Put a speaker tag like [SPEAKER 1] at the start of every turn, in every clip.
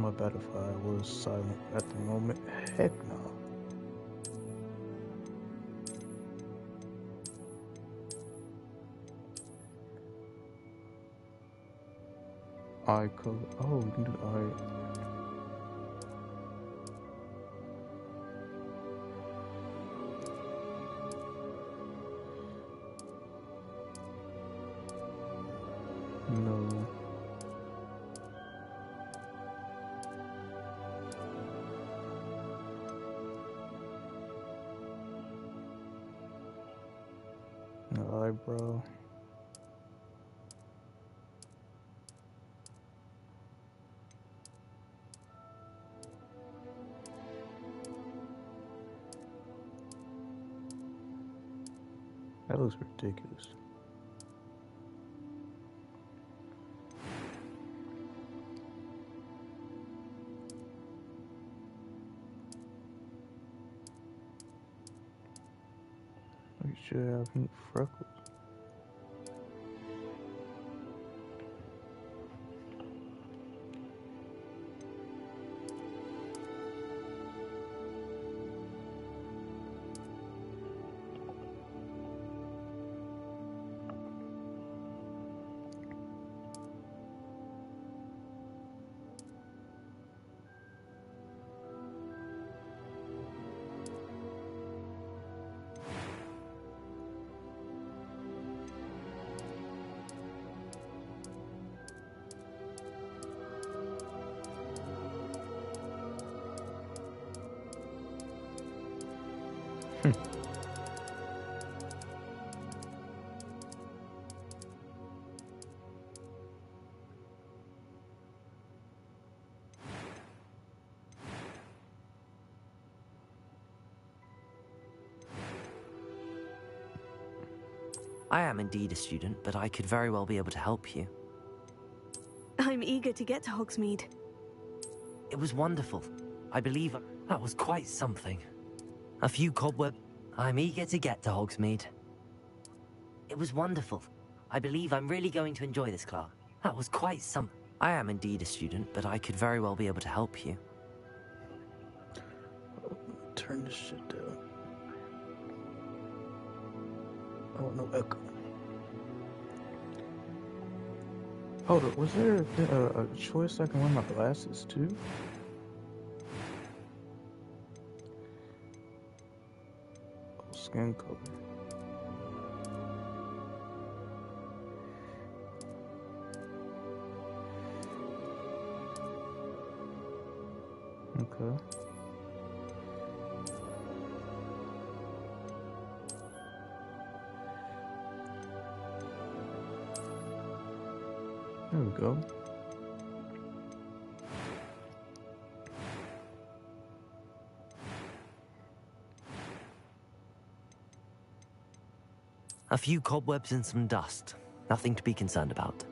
[SPEAKER 1] my bad if I was silent at the moment. Heck no. Eye color. Oh, we can do eye. No. No eyebrow. That looks ridiculous. We should have pink freckles.
[SPEAKER 2] I am indeed a student, but I could very well be able to help you.
[SPEAKER 3] I'm eager to get to Hogsmeade.
[SPEAKER 2] It was wonderful. I believe that was quite something. A few cobweb... I'm eager to get to Hogsmeade. It was wonderful. I believe I'm really going to enjoy this class. That was quite some... I am indeed a student, but I could very well be able to help you.
[SPEAKER 1] Turn this shit down. Oh, no echo. Hold up, was there a choice I can wear my glasses too? Oh, skin color. Okay. There we go.
[SPEAKER 2] A few cobwebs and some dust. Nothing to be concerned about.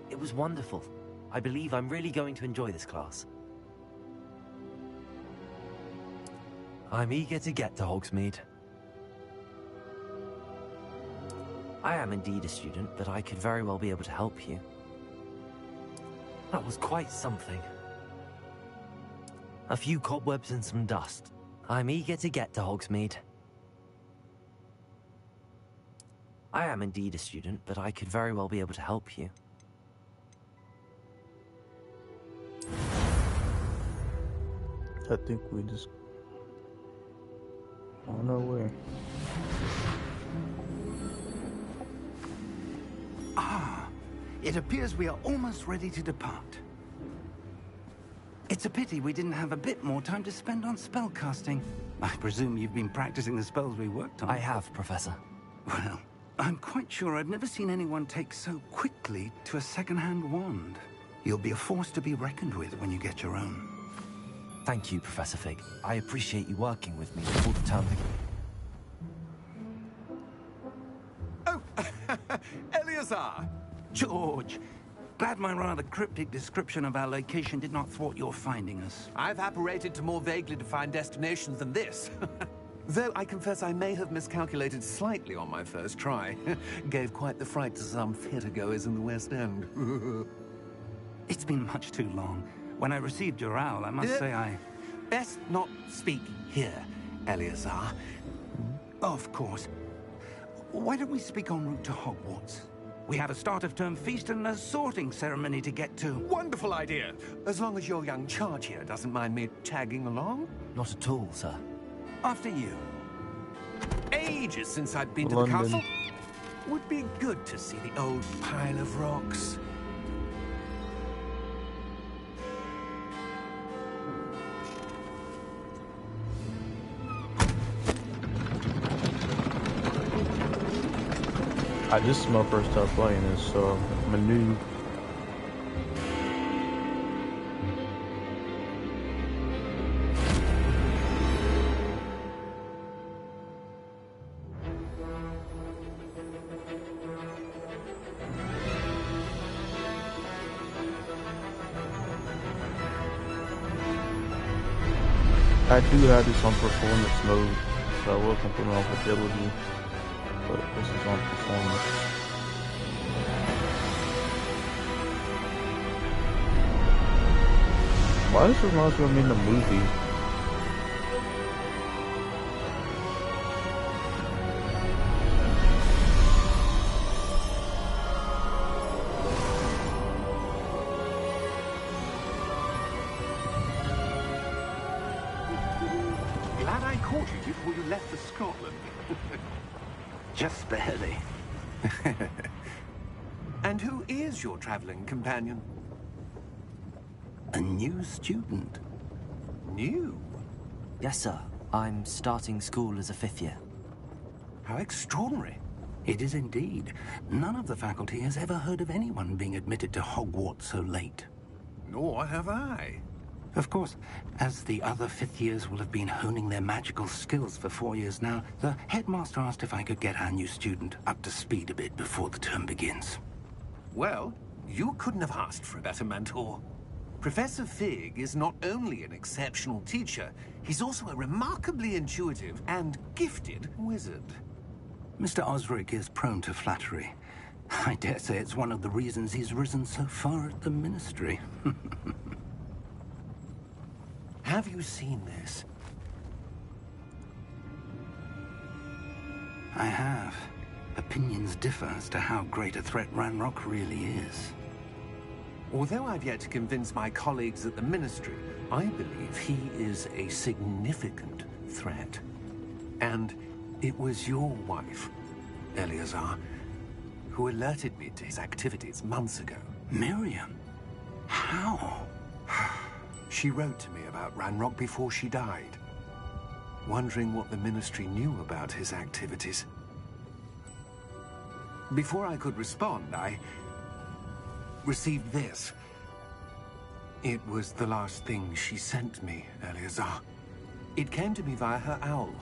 [SPEAKER 2] It was wonderful. I believe I'm really going to enjoy this class. I'm eager to get to Hogsmeade. I am indeed a student, but I could very well be able to help you. That was quite something. A few cobwebs and some dust. I'm eager to get to Hogsmeade. I am indeed a student, but I could very well be able to help you.
[SPEAKER 1] I think we just on our way.
[SPEAKER 4] Ah, it appears we are almost ready to depart. It's a pity we didn't have a bit more time to spend on spellcasting. I presume you've been practicing the spells we worked on.
[SPEAKER 2] I have, Professor.
[SPEAKER 4] Well, I'm quite sure I've never seen anyone take so quickly to a second-hand wand. You'll be a force to be reckoned with when you get your own.
[SPEAKER 2] Thank you, Professor Fig. I appreciate you working with me before the term begins.
[SPEAKER 5] Oh, Eleazar!
[SPEAKER 4] George! Glad my rather cryptic description of our location did not thwart your finding us.
[SPEAKER 5] I've apparated to more vaguely defined destinations than this. Though I confess I may have miscalculated slightly on my first try. Gave quite the fright to some theatergoers in the West End.
[SPEAKER 4] It's been much too long. When I received your owl, I must say I...
[SPEAKER 5] Best not speak here, Eleazar.
[SPEAKER 4] Of course. Why don't we speak en route to Hogwarts? We have a start-of-term feast and a sorting ceremony to get to.
[SPEAKER 5] Wonderful idea! As long as your young charge here doesn't mind me tagging along.
[SPEAKER 2] Not at all, sir.
[SPEAKER 4] After you.
[SPEAKER 5] Ages since I've been
[SPEAKER 1] London.
[SPEAKER 5] to the castle. Would be good to see the old pile of rocks.
[SPEAKER 1] I just my first time playing this, so I'm a noob. I do have this on performance mode, so I wasn't putting on fidelity, but this is on performance. Why this reminds me of me in the movie?
[SPEAKER 5] Glad I caught you before you left for Scotland.
[SPEAKER 4] Just barely.
[SPEAKER 5] And who is your traveling companion?
[SPEAKER 4] A new student.
[SPEAKER 5] New?
[SPEAKER 2] Yes, sir. I'm starting school as a 5th year.
[SPEAKER 5] How extraordinary.
[SPEAKER 4] It is indeed. None of the faculty has ever heard of anyone being admitted to Hogwarts so late.
[SPEAKER 5] Nor have I.
[SPEAKER 4] Of course, as the other 5th years will have been honing their magical skills for 4 years now, the headmaster asked if I could get our new student up to speed a bit before the term begins.
[SPEAKER 5] Well, you couldn't have asked for a better mentor. Professor Fig is not only an exceptional teacher, he's also a remarkably intuitive and gifted wizard.
[SPEAKER 4] Mr. Osric is prone to flattery. I dare say it's one of the reasons he's risen so far at the Ministry.
[SPEAKER 5] Have you seen this?
[SPEAKER 4] I have. Opinions differ as to how great a threat Ranrock really is.
[SPEAKER 5] Although I've yet to convince my colleagues at the Ministry, I believe he is a significant threat. And it was your wife, Eleazar, who alerted me to his activities months ago.
[SPEAKER 4] Miriam? How?
[SPEAKER 5] She wrote to me about Ranrock before she died, wondering what the Ministry knew about his activities. Before I could respond, I received this. It was the last thing she sent me, Eleazar. It came to me via her owl,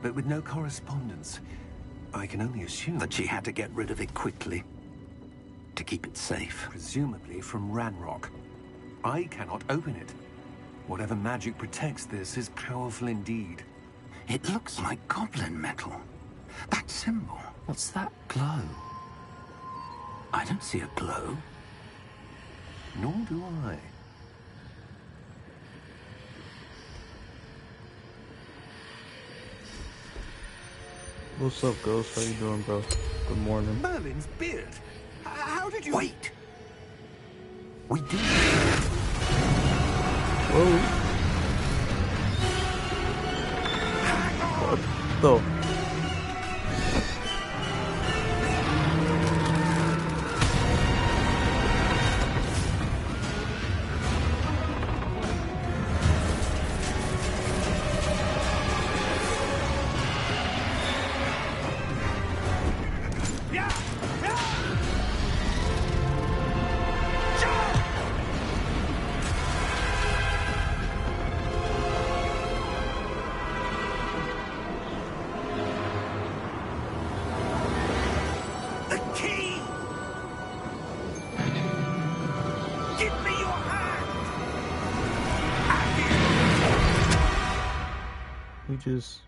[SPEAKER 5] but with no correspondence. I can only assume
[SPEAKER 4] That she had to get rid of it quickly, to keep it safe.
[SPEAKER 5] presumably from Ranrock. I cannot open it. Whatever magic protects this is powerful indeed.
[SPEAKER 4] It looks like goblin metal. That symbol.
[SPEAKER 2] What's that glow?
[SPEAKER 4] I don't see a glow.
[SPEAKER 5] Nor do I.
[SPEAKER 1] What's up, Ghost? How you doing, bro? Good morning.
[SPEAKER 5] Merlin's beard. How did you...
[SPEAKER 4] Wait! We did.
[SPEAKER 1] Whoa. What the? just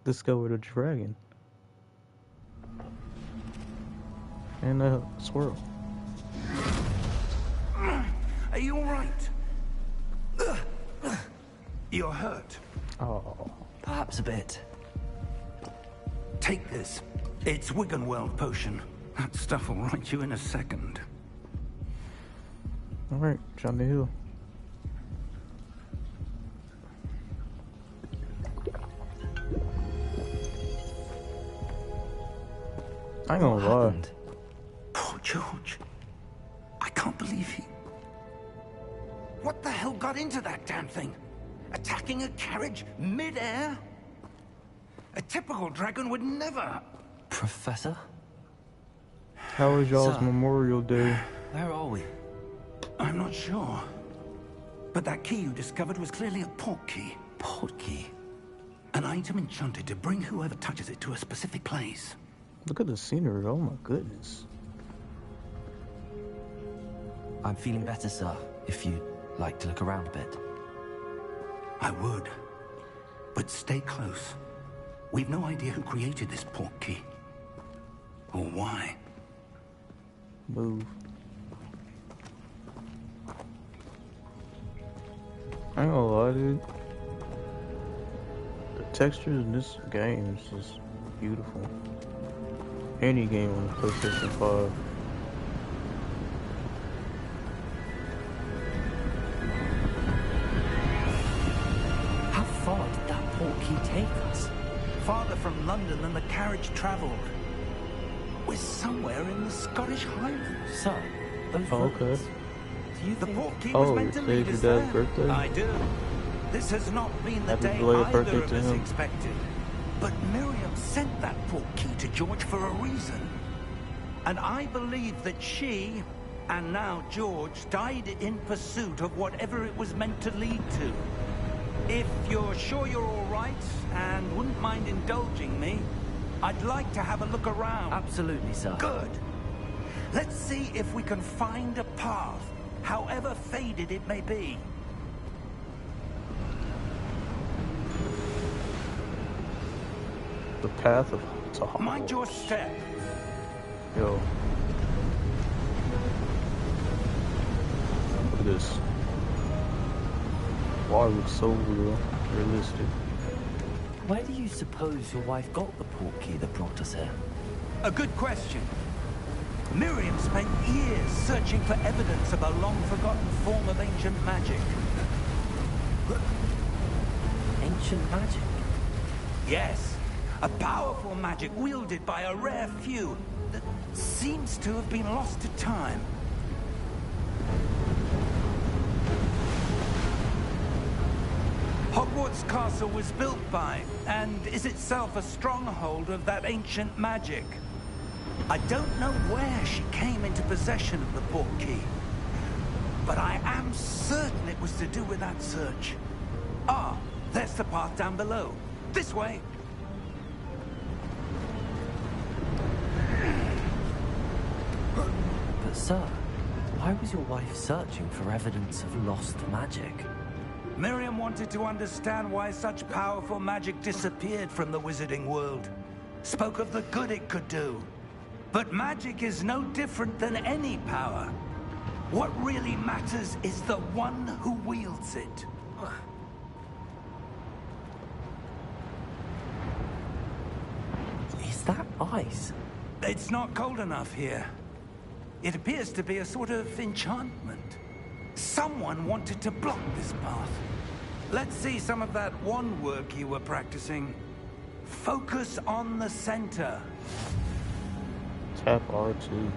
[SPEAKER 1] discovered a dragon and a squirrel.
[SPEAKER 4] Are you all right? You're hurt.
[SPEAKER 1] Oh,
[SPEAKER 2] Perhaps a bit.
[SPEAKER 4] Take this. It's Wiggenweld potion. That stuff will right you in a second.
[SPEAKER 1] all right, John the Hill. I ain't gonna
[SPEAKER 2] What
[SPEAKER 1] lie.
[SPEAKER 2] happened?
[SPEAKER 4] Poor George. I can't believe he... What the hell got into that damn thing? Attacking a carriage mid-air? A typical dragon would never...
[SPEAKER 2] Professor?
[SPEAKER 1] How was y'all's
[SPEAKER 2] Sir.
[SPEAKER 1] Memorial Day?
[SPEAKER 2] Where are we?
[SPEAKER 4] I'm not sure. But that key you discovered was clearly a port key.
[SPEAKER 2] Port key.
[SPEAKER 4] An item enchanted to bring whoever touches it to a specific place.
[SPEAKER 1] Look at the scenery. Oh my goodness.
[SPEAKER 2] I'm feeling better, sir, if you'd like to look around a bit.
[SPEAKER 4] I would. But stay close. We've no idea who created this port key. Or why.
[SPEAKER 1] Move. I ain't gonna lie, dude. The textures in this game is just beautiful. Any game on the PlayStation 5.
[SPEAKER 2] How far did that port key take us?
[SPEAKER 4] Farther from London than the carriage travelled. We're somewhere in the Scottish Highlands.
[SPEAKER 2] Sir, those
[SPEAKER 1] Oh, okay.
[SPEAKER 2] roads. Do you
[SPEAKER 4] The
[SPEAKER 2] think...
[SPEAKER 4] port key
[SPEAKER 1] Oh,
[SPEAKER 4] was meant to
[SPEAKER 1] today's
[SPEAKER 4] lead
[SPEAKER 1] your
[SPEAKER 4] us
[SPEAKER 1] dad's
[SPEAKER 4] there.
[SPEAKER 1] birthday?
[SPEAKER 4] I do. This has not been the
[SPEAKER 1] Happy
[SPEAKER 4] day
[SPEAKER 1] belated
[SPEAKER 4] either
[SPEAKER 1] birthday
[SPEAKER 4] of
[SPEAKER 1] to
[SPEAKER 4] us
[SPEAKER 1] him.
[SPEAKER 4] expected. But Miriam sent that port key to George for a reason. And I believe that she, and now George, died in pursuit of whatever it was meant to lead to. If you're sure you're all right, and wouldn't mind indulging me, I'd like to have a look around.
[SPEAKER 2] Absolutely, sir.
[SPEAKER 4] Good. Let's see if we can find a path, however faded it may be.
[SPEAKER 1] The path of to Hogwarts.
[SPEAKER 4] Mind your step.
[SPEAKER 1] Yo. Look at this. Water looks so real, realistic.
[SPEAKER 2] Where do you suppose your wife got the port key that brought us here?
[SPEAKER 4] A good question. Miriam spent years searching for evidence of a long-forgotten form of ancient magic.
[SPEAKER 2] Ancient magic?
[SPEAKER 4] Yes, a powerful magic wielded by a rare few that seems to have been lost to time. Hogwarts Castle was built by, and is itself a stronghold of that ancient magic. I don't know where she came into possession of the port key, but I am certain it was to do with that search. Ah, there's the path down below. This way.
[SPEAKER 2] But sir, why was your wife searching for evidence of lost magic?
[SPEAKER 4] Miriam wanted to understand why such powerful magic disappeared from the wizarding world. Spoke of the good it could do. But magic is no different than any power. What really matters is the one who wields it.
[SPEAKER 2] Is that ice?
[SPEAKER 4] It's not cold enough here. It appears to be a sort of enchantment. Someone wanted to block this path. Let's see some of that wand work you were practicing. Focus on the center.
[SPEAKER 1] Tap R2.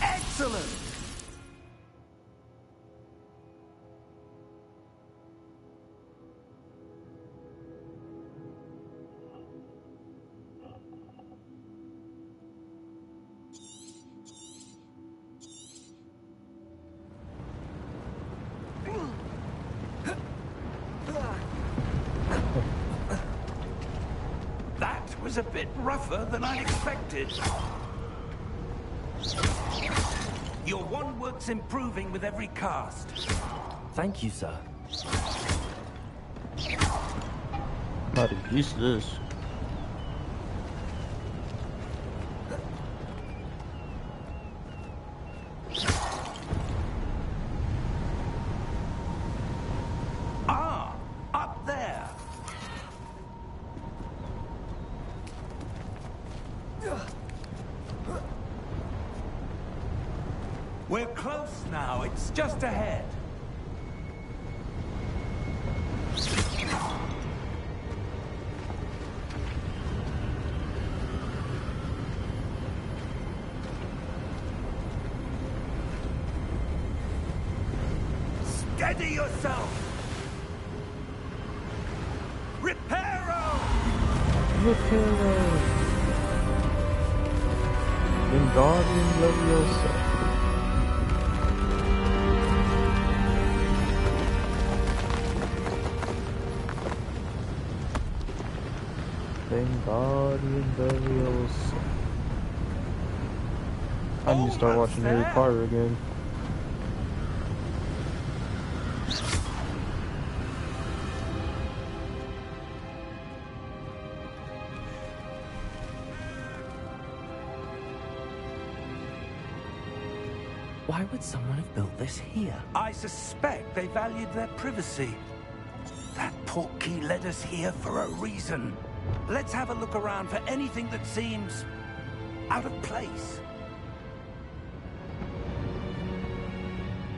[SPEAKER 4] Excellent! That was a bit rougher than I expected. Your one work's improving with every cast.
[SPEAKER 2] Thank you, sir.
[SPEAKER 1] Not used to this.
[SPEAKER 4] Ah, up there. We're close now. It's just ahead. Steady yourself! Reparo!
[SPEAKER 1] Reparo! Wingardium Leviosa. Wingardium Leviosa. I need to start watching Harry Potter again.
[SPEAKER 2] Why would someone have built this here?
[SPEAKER 4] I suspect they valued their privacy. That portkey led us here for a reason. Let's have a look around for anything that seems out of place.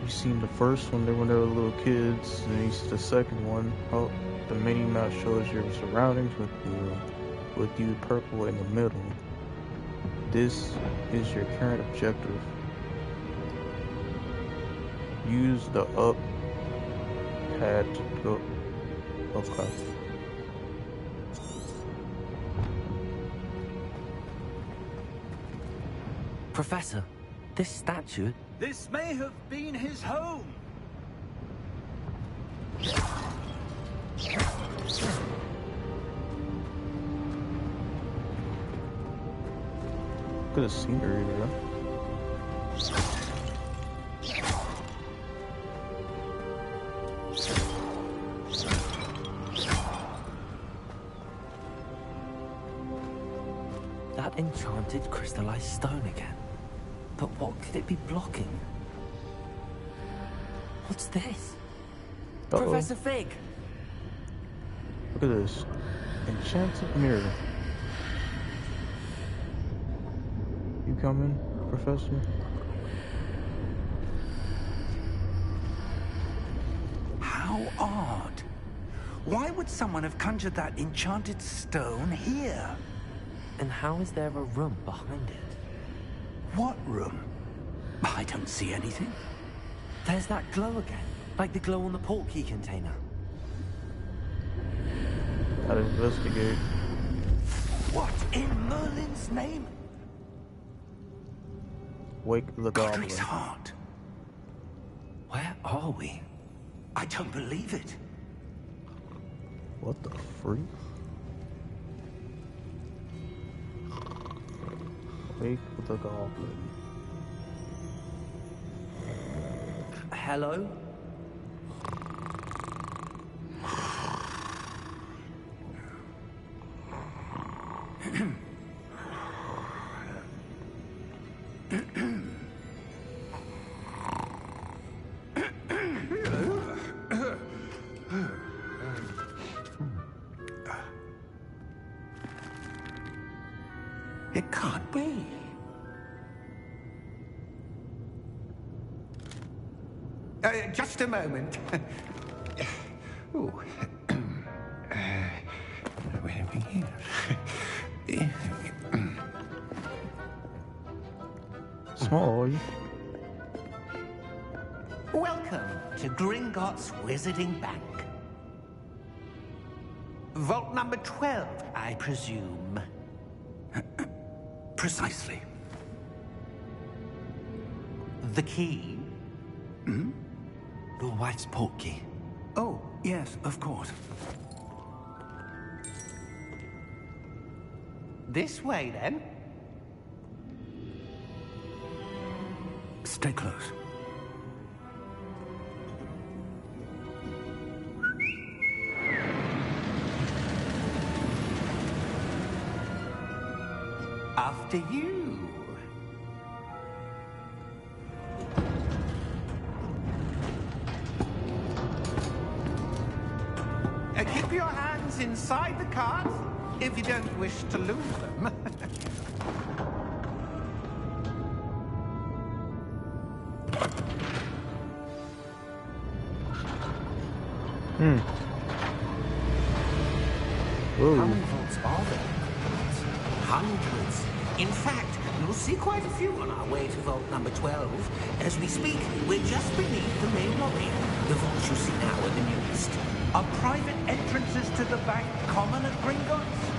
[SPEAKER 1] You seen the first one there when they were little kids, and you see the second one. Oh, the mini map shows your surroundings with you purple in the middle. This is your current objective. Use the up pad to go. Okay.
[SPEAKER 2] Professor, this statue...
[SPEAKER 4] This may have been his home.
[SPEAKER 1] Look at the scenery there.
[SPEAKER 2] That enchanted crystallized stone again. But what could it be blocking? What's this?
[SPEAKER 1] Uh-oh.
[SPEAKER 2] Professor Fig!
[SPEAKER 1] Look at this. Enchanted mirror. You coming, Professor?
[SPEAKER 4] How odd. Why would someone have conjured that enchanted stone here?
[SPEAKER 2] And how is there a room behind it?
[SPEAKER 4] What room? I don't see anything.
[SPEAKER 2] There's that glow again, like the glow on the portkey container.
[SPEAKER 1] Gotta investigate.
[SPEAKER 4] What in Merlin's name?
[SPEAKER 1] Wake the goblin.
[SPEAKER 4] Godric's heart.
[SPEAKER 2] Where are we?
[SPEAKER 4] I don't believe it.
[SPEAKER 1] What the freak? Wake the goblin.
[SPEAKER 2] Hello?
[SPEAKER 4] It can't be.
[SPEAKER 5] Just a moment. Ooh. Where are we here?
[SPEAKER 1] Small, are you?
[SPEAKER 6] Welcome to Gringotts Wizarding Bank. Vault number 12, I presume.
[SPEAKER 4] Precisely.
[SPEAKER 6] The key?
[SPEAKER 2] Your wife's portkey.
[SPEAKER 4] Oh, yes, of course.
[SPEAKER 6] This way, then.
[SPEAKER 4] Stay close.
[SPEAKER 6] After you. Keep your hands inside the cart if you don't wish to lose them.
[SPEAKER 1] Whoa.
[SPEAKER 6] How many vaults are there? Hundreds. In fact, you'll see quite a few on our way to vault number 12. As we speak, we're just beneath the main lobby. The vaults you see now are the newest.
[SPEAKER 4] Are private entrances to the bank common at Gringotts?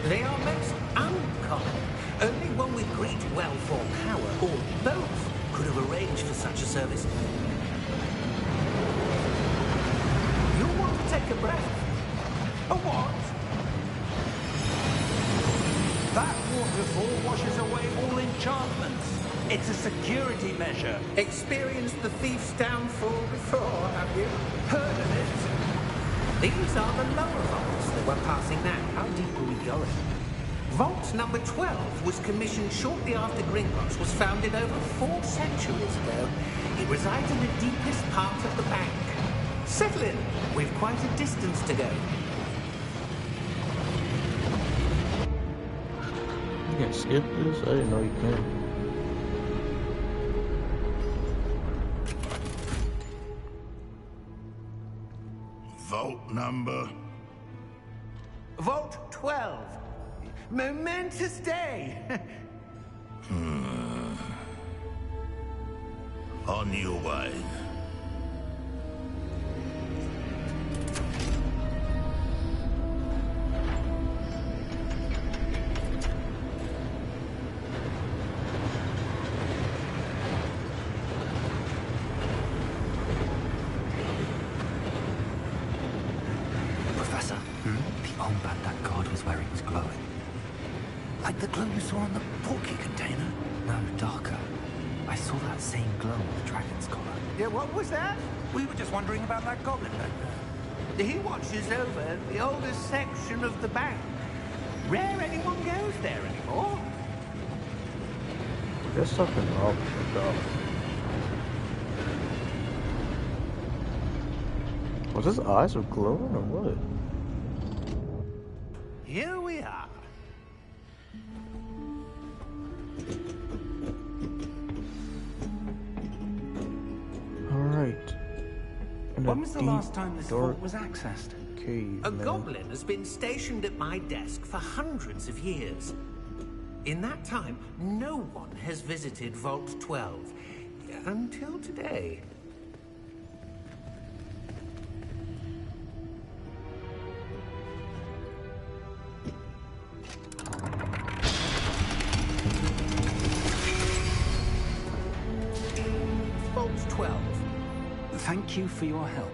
[SPEAKER 6] They are most uncommon. Only one with great wealth or power, or both, could have arranged for such a service. You'll want to take a breath.
[SPEAKER 4] A what? That waterfall washes away all enchantments. It's a security measure.
[SPEAKER 6] Experienced the thief's downfall before, have you?
[SPEAKER 4] Heard of it?
[SPEAKER 6] These are the lower vaults that we're passing now. How deep are we going? Vault number 12 was commissioned shortly after Gringotts was founded over 4 centuries ago. It resides in the deepest part of the bank. Settle in. We've quite a distance to go.
[SPEAKER 1] You can skip this? I didn't know you can.
[SPEAKER 7] Vault number?
[SPEAKER 6] Vault 12. Momentous day.
[SPEAKER 7] On your way.
[SPEAKER 4] Professor, the armband that guard was wearing was glowing. Like the glow you saw on the porky container?
[SPEAKER 8] No, darker. I saw that same glow on the dragon's collar.
[SPEAKER 6] Yeah, what was that?
[SPEAKER 4] We were just wondering about that goblin back there.
[SPEAKER 6] He watches over the oldest section of the bank. Rare anyone goes there anymore.
[SPEAKER 1] There's something wrong with the dog. Was his eyes are glowing or what?
[SPEAKER 6] Here we are.
[SPEAKER 1] Alright.
[SPEAKER 4] When was the last time this vault was accessed?
[SPEAKER 1] Cave,
[SPEAKER 6] A
[SPEAKER 1] man.
[SPEAKER 6] goblin has been stationed at my desk for hundreds of years. In that time, no one has visited Vault 12. Until today. Vault 12.
[SPEAKER 4] Thank you for your help.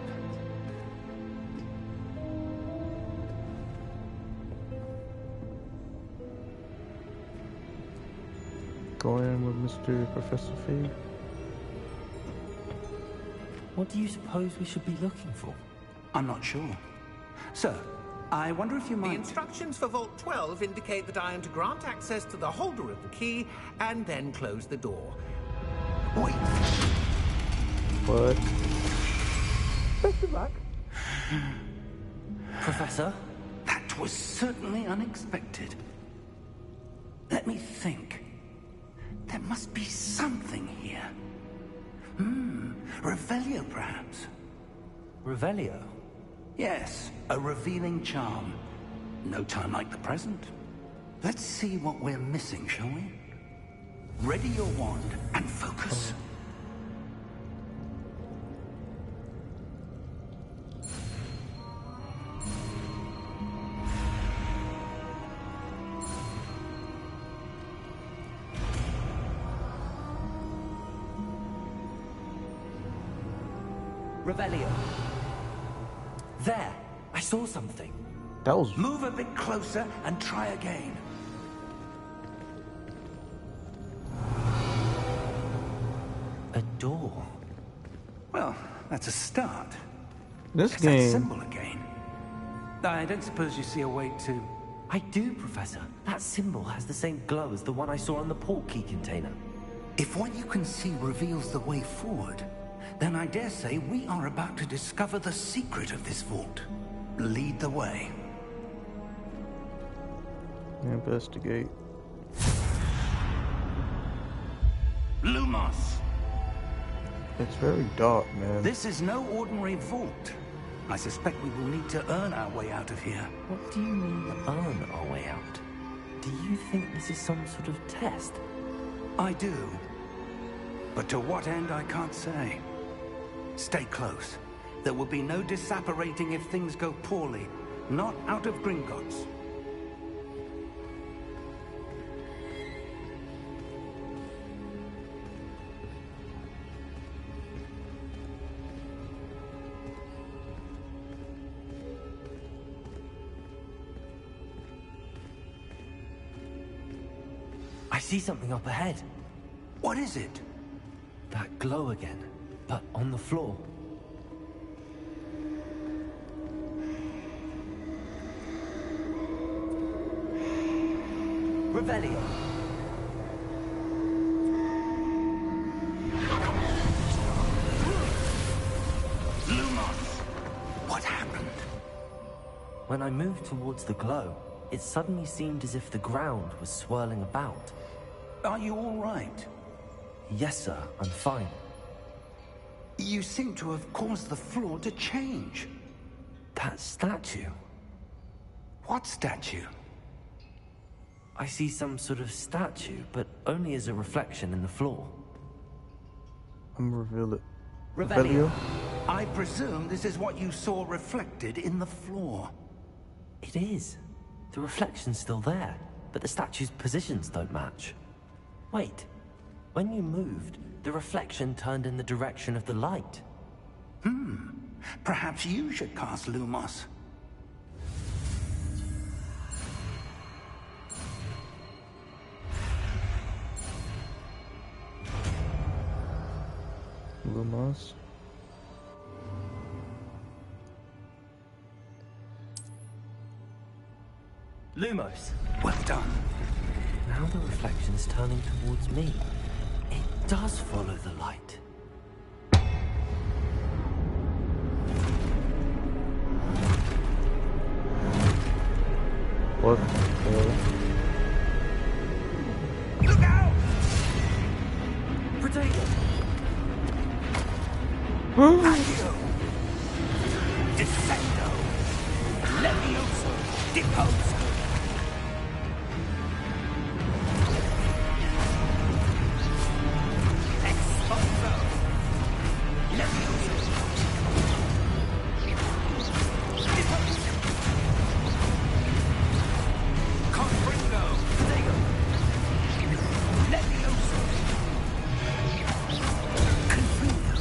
[SPEAKER 1] Go in with Mr. Professor Fig.
[SPEAKER 8] What do you suppose we should be looking for?
[SPEAKER 4] I'm not sure. Sir, I wonder if you
[SPEAKER 6] The
[SPEAKER 4] might...
[SPEAKER 6] instructions for Vault 12 indicate that I am to grant access to the holder of the key and then close the door.
[SPEAKER 4] Wait!
[SPEAKER 1] What?
[SPEAKER 8] Professor?
[SPEAKER 4] That was certainly unexpected. Let me think. There must be something here. Revelio, perhaps.
[SPEAKER 8] Revelio?
[SPEAKER 4] Yes, a revealing charm. No time like the present. Let's see what we're missing, shall we? Ready your wand and focus.
[SPEAKER 8] Revelio. There! I saw something.
[SPEAKER 1] That was...
[SPEAKER 4] Move a bit closer and try again.
[SPEAKER 6] door.
[SPEAKER 4] Well, that's a start.
[SPEAKER 1] This
[SPEAKER 4] It's that
[SPEAKER 1] game,
[SPEAKER 4] symbol again. I don't suppose you see a way to...
[SPEAKER 2] I do, Professor. That symbol has the same glow as the one I saw on the portkey container.
[SPEAKER 4] If what you can see reveals the way forward, then I dare say we are about to discover the secret of this vault. Lead the way.
[SPEAKER 1] investigate.
[SPEAKER 4] Lumos!
[SPEAKER 1] It's very dark, man.
[SPEAKER 4] This is no ordinary vault. I suspect we will need to earn our way out of here.
[SPEAKER 2] What do you mean, earn our way out? Do you think this is some sort of test?
[SPEAKER 4] I do. But to what end, I can't say. Stay close. There will be no disapparating if things go poorly. Not out of Gringotts.
[SPEAKER 2] I see something up ahead.
[SPEAKER 4] What is it?
[SPEAKER 2] That glow again, but on the floor. Revelio.
[SPEAKER 4] Lumos! What happened?
[SPEAKER 2] When I moved towards the glow, it suddenly seemed as if the ground was swirling about.
[SPEAKER 4] Are you all right?
[SPEAKER 2] Yes, sir, I'm fine.
[SPEAKER 4] You seem to have caused the floor to change.
[SPEAKER 2] That statue.
[SPEAKER 4] What statue?
[SPEAKER 2] I see some sort of statue, but only as a reflection in the floor.
[SPEAKER 1] I'm gonna reveal it.
[SPEAKER 2] Revelio.
[SPEAKER 4] I presume this is what you saw reflected in the floor.
[SPEAKER 2] It is. The reflection's still there, but the statue's positions don't match. Wait. When you moved, the reflection turned in the direction of the light.
[SPEAKER 4] Perhaps you should cast Lumos.
[SPEAKER 1] Lumos.
[SPEAKER 2] Lumos.
[SPEAKER 4] Well done.
[SPEAKER 2] Now the reflection's turning towards me. It does follow the light.
[SPEAKER 1] What the hell?
[SPEAKER 4] Look out!
[SPEAKER 2] Potato!
[SPEAKER 4] Accio! Descendo! Levioso! Deposo! Exposo! Levioso! Deposo! Confringo! Potato! Levioso! Confringo!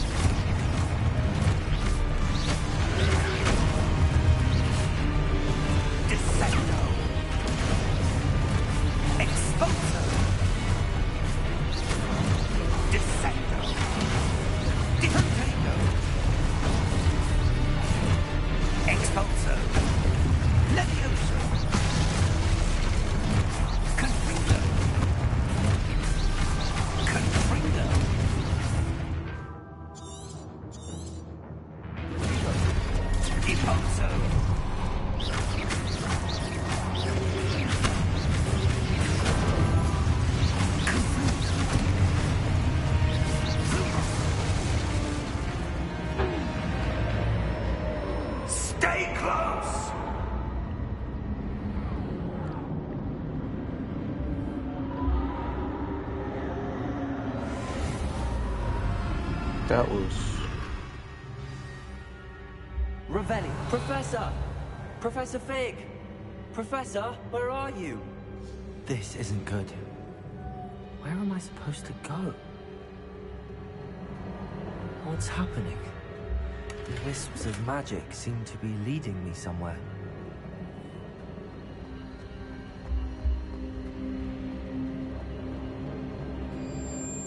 [SPEAKER 4] Descendo! Exposo! Descendo! Depotato! Exposo! Levioso! Confringo! Confringo! Deposo! Stay close!
[SPEAKER 1] That was...
[SPEAKER 2] Revelli. Professor! Professor Fig! Professor, where are you? This isn't good. Where am I supposed to go? What's happening? The wisps of magic seem to be leading me somewhere.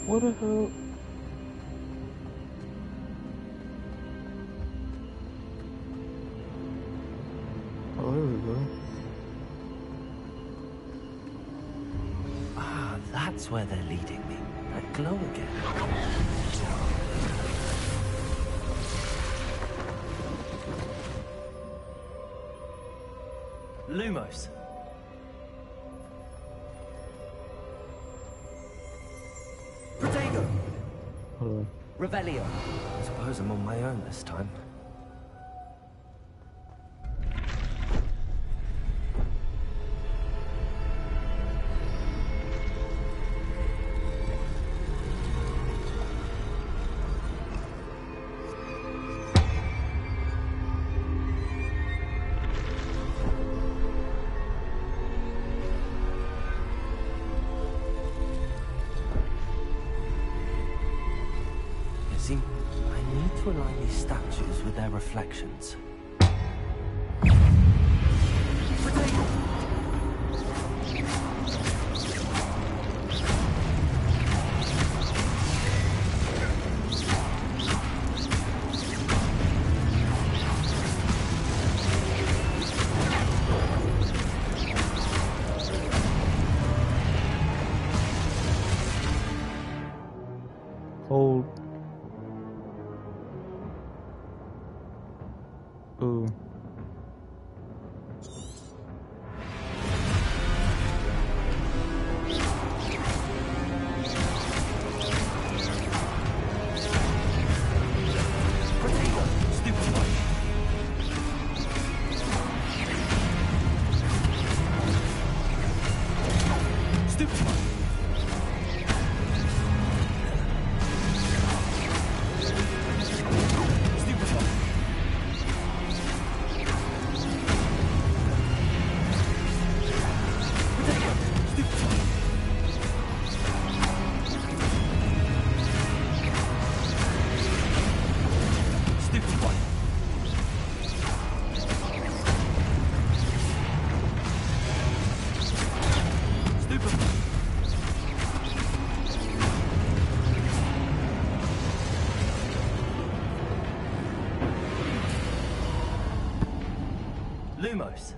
[SPEAKER 1] What the hell?
[SPEAKER 2] swear they're leading me. That glow again. Lumos. Protego.
[SPEAKER 1] Hello.
[SPEAKER 2] Revelio. I suppose I'm on my own this time. See, I need to align these statues with their reflections.
[SPEAKER 1] Hold. Ooh. Lumos.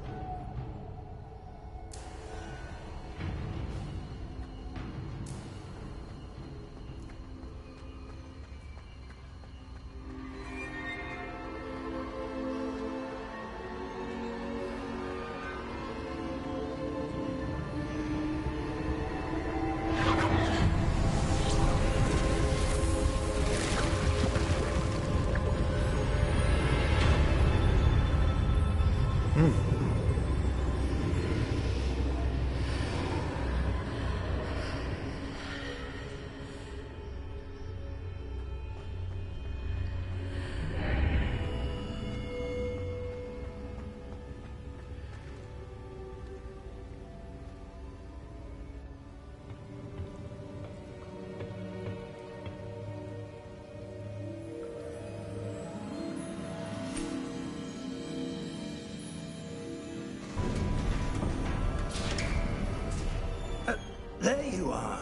[SPEAKER 4] There you are.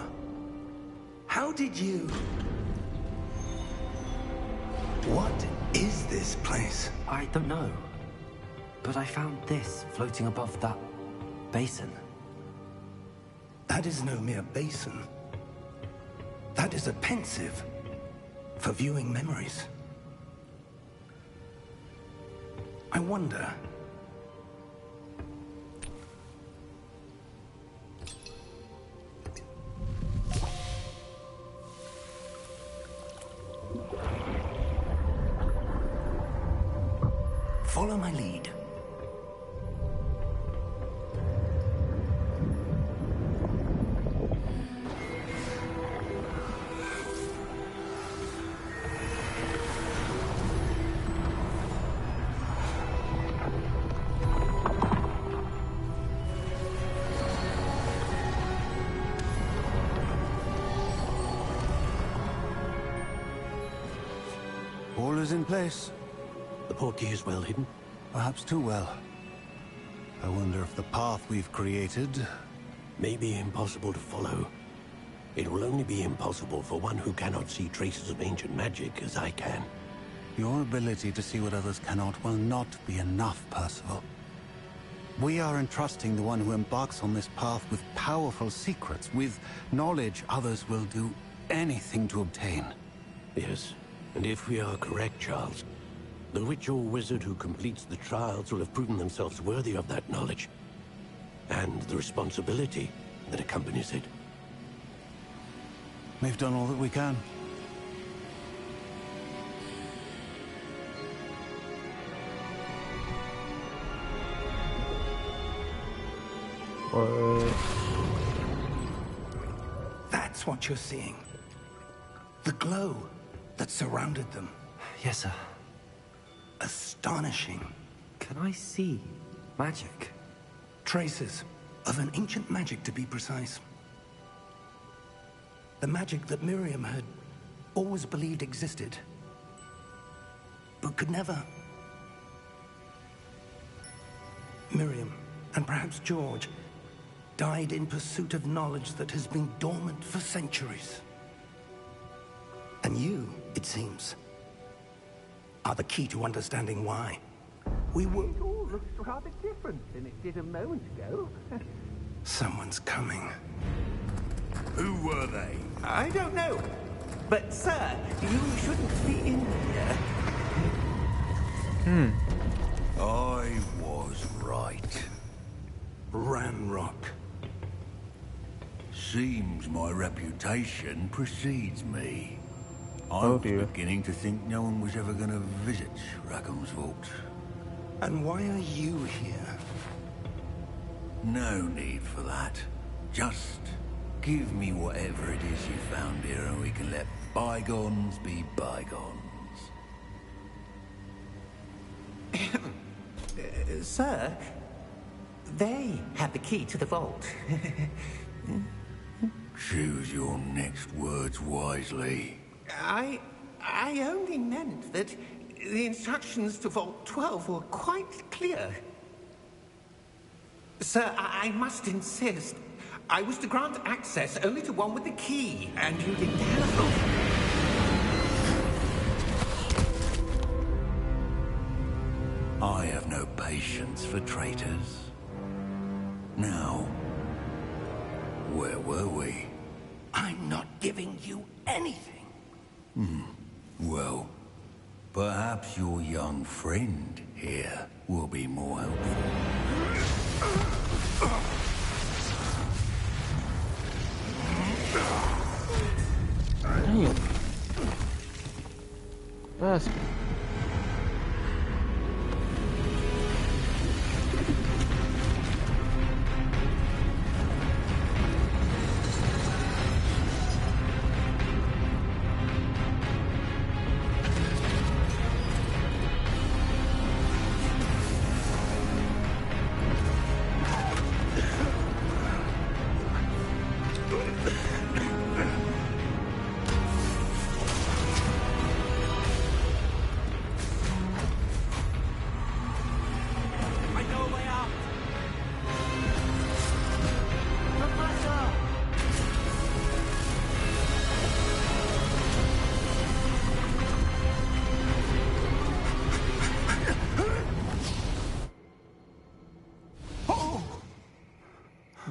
[SPEAKER 4] How did you... What is this place?
[SPEAKER 2] I don't know. But I found this floating above that basin.
[SPEAKER 4] That is no mere basin. That is a pensive for viewing memories. I wonder... Follow my lead.
[SPEAKER 9] All is in place.
[SPEAKER 10] The portkey is well hidden.
[SPEAKER 9] Perhaps too well. I wonder if the path we've created...
[SPEAKER 10] May be impossible to follow. It will only be impossible for one who cannot see traces of ancient magic as I can.
[SPEAKER 9] Your ability to see what others cannot will not be enough, Percival. We are entrusting the one who embarks on this path with powerful secrets, with knowledge others will do anything to obtain.
[SPEAKER 10] Yes, and if we are correct, Charles, the witch or wizard who completes the trials will have proven themselves worthy of that knowledge, and the responsibility that accompanies it.
[SPEAKER 9] We've done all that we can.
[SPEAKER 4] That's what you're seeing. The glow that surrounded them.
[SPEAKER 8] Yes, sir.
[SPEAKER 4] Astonishing.
[SPEAKER 8] Can I see magic?
[SPEAKER 4] Traces of an ancient magic, to be precise. The magic that Miriam had always believed existed, but could never. Miriam, and perhaps George, died in pursuit of knowledge that has been dormant for centuries. And you, it seems, are the key to understanding why. We were...
[SPEAKER 6] It all looks rather different than it did a moment ago.
[SPEAKER 4] Someone's coming.
[SPEAKER 7] Who were they?
[SPEAKER 6] I don't know. But, sir, you shouldn't be in here.
[SPEAKER 7] I was right.
[SPEAKER 4] Ranrock.
[SPEAKER 7] Seems my reputation precedes me. I
[SPEAKER 1] Oh,
[SPEAKER 7] was
[SPEAKER 1] dear.
[SPEAKER 7] beginning to think no one was ever going to visit Rackham's Vault.
[SPEAKER 4] And why are you here?
[SPEAKER 7] No need for that. Just give me whatever it is you found here and we can let bygones be bygones.
[SPEAKER 6] Sir, they have the key to the vault.
[SPEAKER 7] Choose your next words wisely.
[SPEAKER 6] I only meant that the instructions to Vault 12 were quite clear. Sir, I must insist. I was to grant access only to one with the key, and you didn't have them.
[SPEAKER 7] I have no patience for traitors. Now, where were we?
[SPEAKER 4] I'm not giving you anything.
[SPEAKER 7] Well, perhaps your young friend here will be more helpful.
[SPEAKER 1] Damn. Bastard.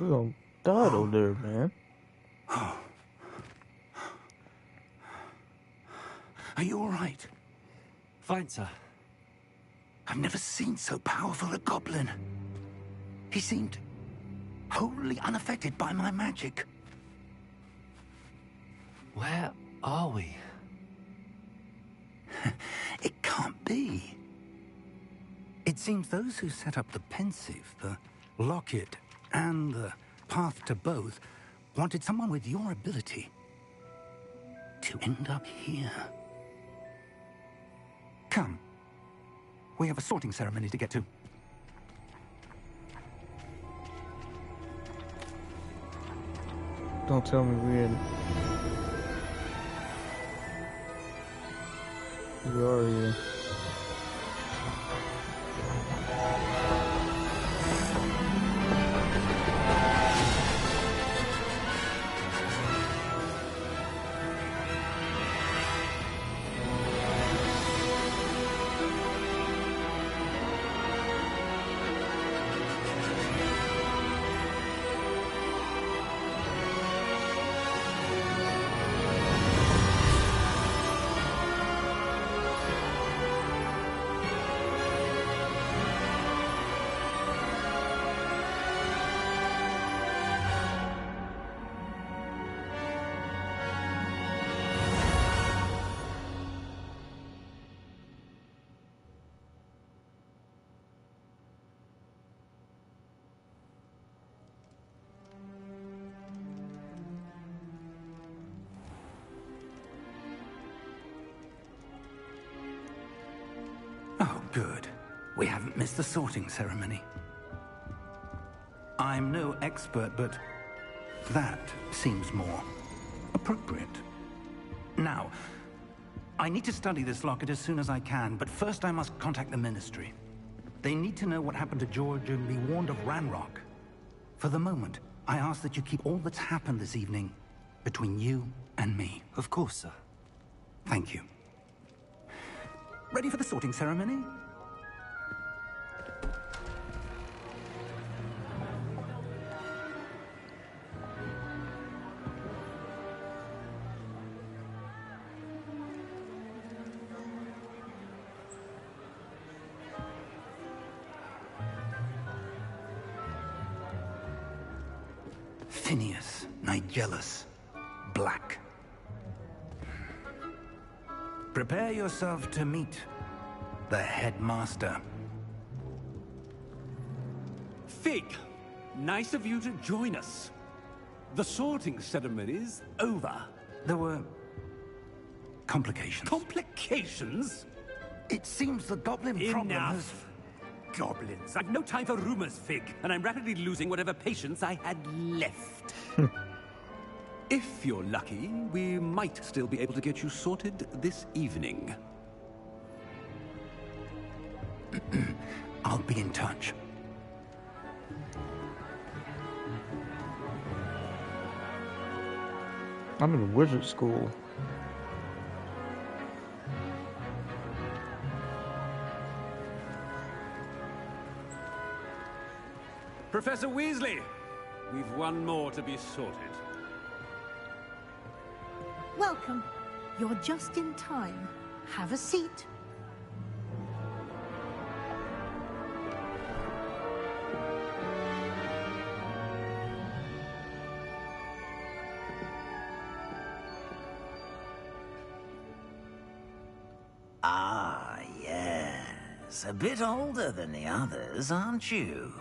[SPEAKER 1] We're gonna die over there, man.
[SPEAKER 4] Are you all right?
[SPEAKER 8] Fine, sir.
[SPEAKER 4] I've never seen so powerful a goblin. He seemed wholly unaffected by my magic.
[SPEAKER 8] Where are we?
[SPEAKER 4] It can't be. It seems those who set up the pensive, the locket, and the path to both wanted someone with your ability to end up here. Come. We have a sorting ceremony to get to.
[SPEAKER 1] Don't tell me we in. We are here.
[SPEAKER 4] Good. We haven't missed the sorting ceremony. I'm no expert, but that seems more appropriate. Now, I need to study this locket as soon as I can, but first I must contact the Ministry. They need to know what happened to George and be warned of Ranrock. For the moment, I ask that you keep all that's happened this evening between you and me.
[SPEAKER 8] Of course, sir.
[SPEAKER 4] Thank you. Ready for the sorting ceremony? Phineas, Nigellus, Black. Prepare yourself to meet the headmaster.
[SPEAKER 11] Fig, nice of you to join us. The sorting ceremony's over.
[SPEAKER 4] There were complications.
[SPEAKER 11] Complications?
[SPEAKER 4] It seems the goblin problem has...
[SPEAKER 11] Enough! Goblins. I've no time for rumors, Fig, and I'm rapidly losing whatever patience I had left. If you're lucky, we might still be able to get you sorted this evening.
[SPEAKER 4] I'll be in touch.
[SPEAKER 1] I'm in wizard school.
[SPEAKER 11] Professor Weasley, we've one more to be sorted.
[SPEAKER 12] Welcome. You're just in time. Have a seat.
[SPEAKER 13] Ah, yes. A bit older than the others, aren't you?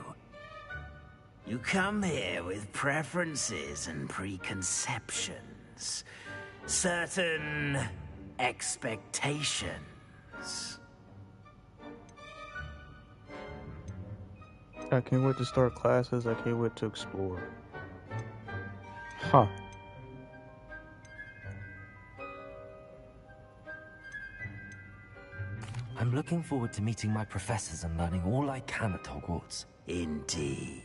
[SPEAKER 13] You come here with preferences and preconceptions. Certain expectations.
[SPEAKER 1] I can't wait to start classes. I can't wait to explore. Huh.
[SPEAKER 8] I'm looking forward to meeting my professors and learning all I can at Hogwarts.
[SPEAKER 13] Indeed.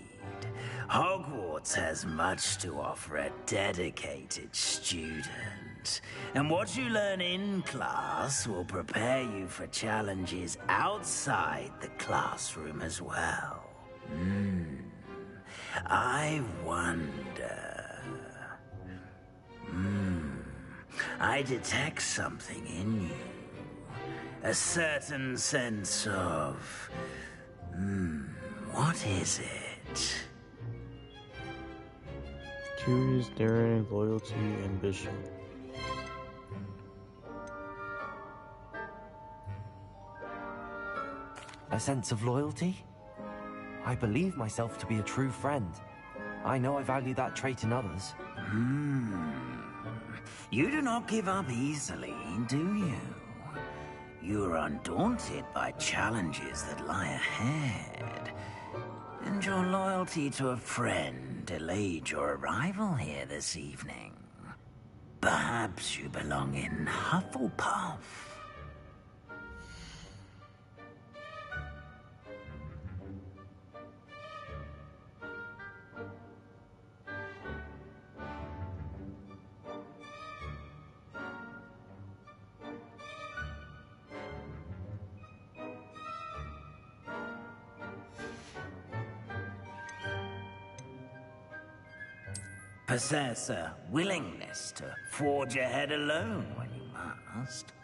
[SPEAKER 13] Hogwarts has much to offer a dedicated student. And what you learn in class will prepare you for challenges outside the classroom as well. I wonder... I detect something in you. A certain sense of... what is it?
[SPEAKER 1] Curious, daring, loyalty, ambition.
[SPEAKER 8] A sense of loyalty? I believe myself to be a true friend. I know I value that trait in others.
[SPEAKER 13] You do not give up easily, do you? You are undaunted by challenges that lie ahead. And your loyalty to a friend delayed your arrival here this evening. Perhaps you belong in Hufflepuff. Possess a willingness to forge ahead alone when you must.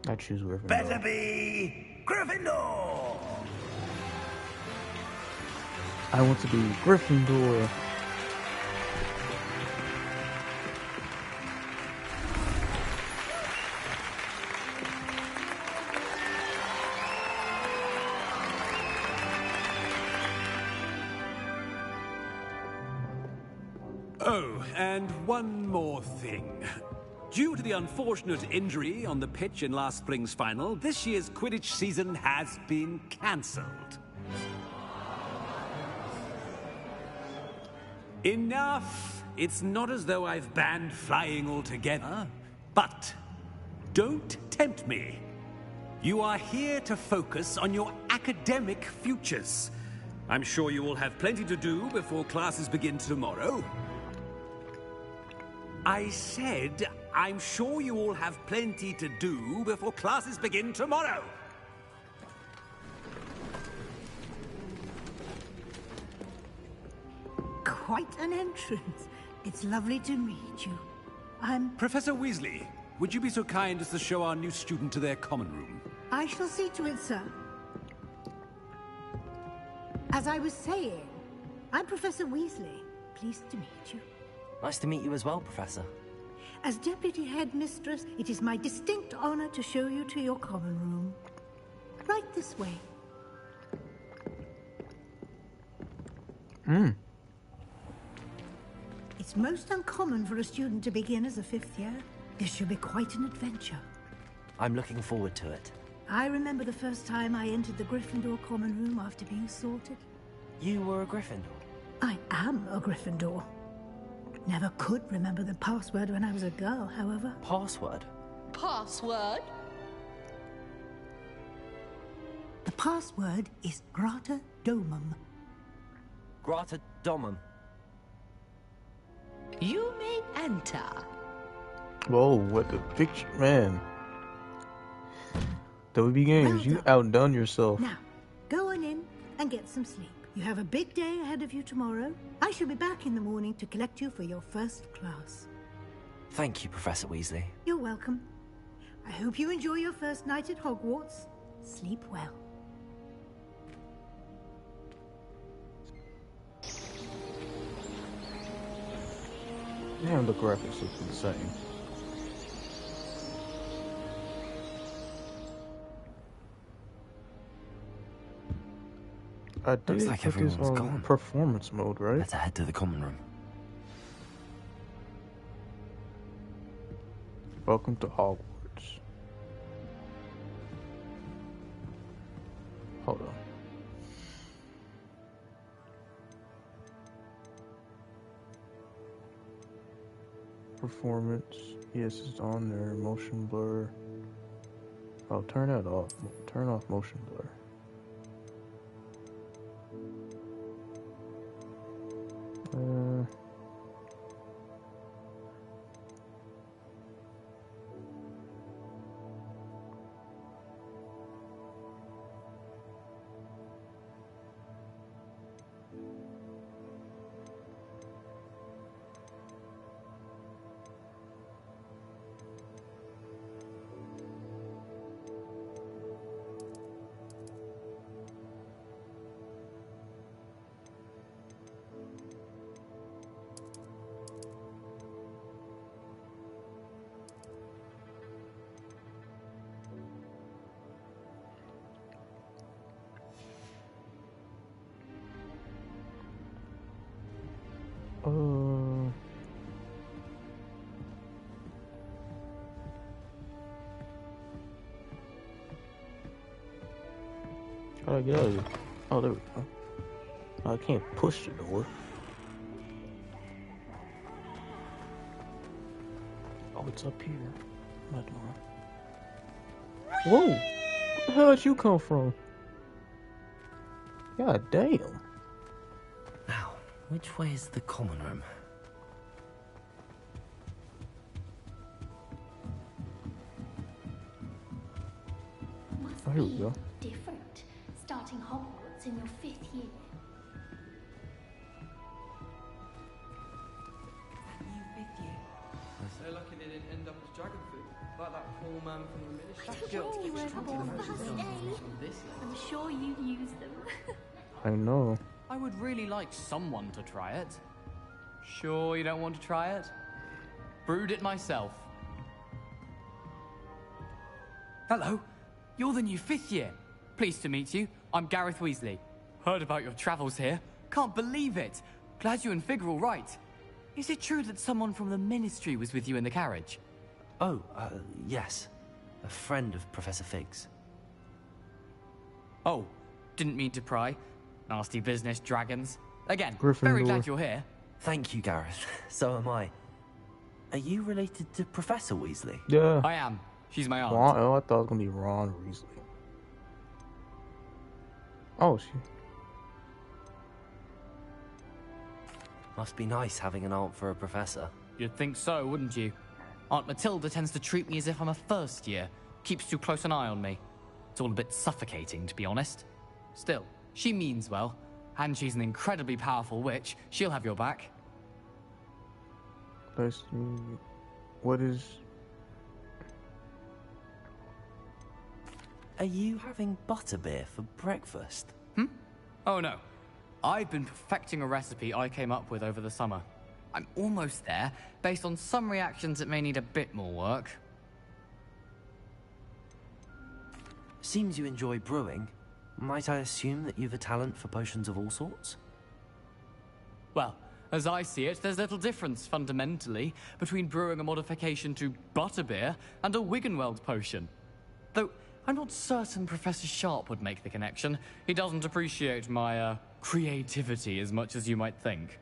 [SPEAKER 1] I choose Gryffindor.
[SPEAKER 13] Better be Gryffindor!
[SPEAKER 1] I want to be Gryffindor.
[SPEAKER 11] Oh, and one more thing. Due to the unfortunate injury on the pitch in last spring's final, this year's Quidditch season has been cancelled. Enough! It's not as though I've banned flying altogether. But don't tempt me. You are here to focus on your academic futures. I'm sure you will have plenty to do before classes begin tomorrow. I said, I'm sure you all have plenty to do before classes begin tomorrow.
[SPEAKER 12] Quite an entrance. It's lovely to meet you. I'm...
[SPEAKER 11] Professor Weasley, would you be so kind as to show our new student to their common room?
[SPEAKER 12] I shall see to it, sir. As I was saying, I'm Professor Weasley. Pleased to meet you.
[SPEAKER 8] Nice to meet you as well, Professor.
[SPEAKER 12] As Deputy Headmistress, it is my distinct honor to show you to your common room. Right this way. It's most uncommon for a student to begin as a 5th year. This should be quite an adventure.
[SPEAKER 8] I'm looking forward to it.
[SPEAKER 12] I remember the first time I entered the Gryffindor common room after being sorted.
[SPEAKER 8] You were a Gryffindor?
[SPEAKER 12] I am a Gryffindor. Never could remember the password when I was a girl, however.
[SPEAKER 8] Password?
[SPEAKER 14] Password?
[SPEAKER 12] The password is Grata Domum.
[SPEAKER 8] Grata Domum.
[SPEAKER 14] You may enter.
[SPEAKER 1] Whoa, what the picture, man. WB Games, you outdone yourself.
[SPEAKER 12] Now, go on in and get some sleep. You have a big day ahead of you tomorrow. I shall be back in the morning to collect you for your first class.
[SPEAKER 8] Thank you, Professor Weasley.
[SPEAKER 12] You're welcome. I hope you enjoy your first night at Hogwarts. Sleep well.
[SPEAKER 1] Damn, the graphics look insane. I did
[SPEAKER 8] Looks like
[SPEAKER 1] put this
[SPEAKER 8] everyone's
[SPEAKER 1] on
[SPEAKER 8] gone.
[SPEAKER 1] performance mode, right?
[SPEAKER 8] Let's head to the common room.
[SPEAKER 1] Welcome to Hogwarts. Hold on. Performance. Yes, it's on there. Motion blur. Oh, turn that off. Turn off motion blur. How do I get out of here? Oh, there we go. I can't push the door. Oh, it's up here. My door. Whoa! Where the hell did you come from? God damn.
[SPEAKER 8] Now, which way is the common room?
[SPEAKER 1] Oh, here we go.
[SPEAKER 15] Different, starting Hogwarts in your 5th year.
[SPEAKER 16] New 5th year. So lucky they didn't end up as dragon food, like that poor man from the ministry.
[SPEAKER 15] Sure, you went for first day. I'm sure you used them.
[SPEAKER 1] I know.
[SPEAKER 17] I would really like someone to try it. Sure you don't want to try it? Brewed it myself. Hello, you're the new 5th year. Pleased to meet you. I'm Gareth Weasley. Heard about your travels here. Can't believe it. Glad you and Fig are all right. Is it true that someone from the Ministry was with you in the carriage?
[SPEAKER 8] Oh, yes. A friend of Professor Fig's.
[SPEAKER 17] Oh, didn't mean to pry. Nasty business, dragons. Again,
[SPEAKER 1] Gryffindor.
[SPEAKER 17] very glad you're here.
[SPEAKER 8] Thank you, Gareth. So am I. Are you related to Professor Weasley?
[SPEAKER 1] Yeah.
[SPEAKER 17] I am. She's my aunt.
[SPEAKER 1] Ron, oh, I thought it was gonna be Ron Weasley. Oh, she.
[SPEAKER 8] Must be nice having an aunt for a professor.
[SPEAKER 17] You'd think so, wouldn't you? Aunt Matilda tends to treat me as if I'm a first year. Keeps too close an eye on me. It's all a bit suffocating, to be honest. Still, she means well. And she's an incredibly powerful witch. She'll have your back.
[SPEAKER 1] Nice to meet you. What is...
[SPEAKER 8] Are you having butterbeer for breakfast?
[SPEAKER 17] Oh no. I've been perfecting a recipe I came up with over the summer. I'm almost there, based on some reactions that may need a bit more work.
[SPEAKER 8] Seems you enjoy brewing. Might I assume that you've a talent for potions of all sorts?
[SPEAKER 17] Well, as I see it, there's little difference, fundamentally, between brewing a modification to butterbeer and a Wiggenweld potion. Though, I'm not certain Professor Sharp would make the connection. He doesn't appreciate my, creativity as much as you might think.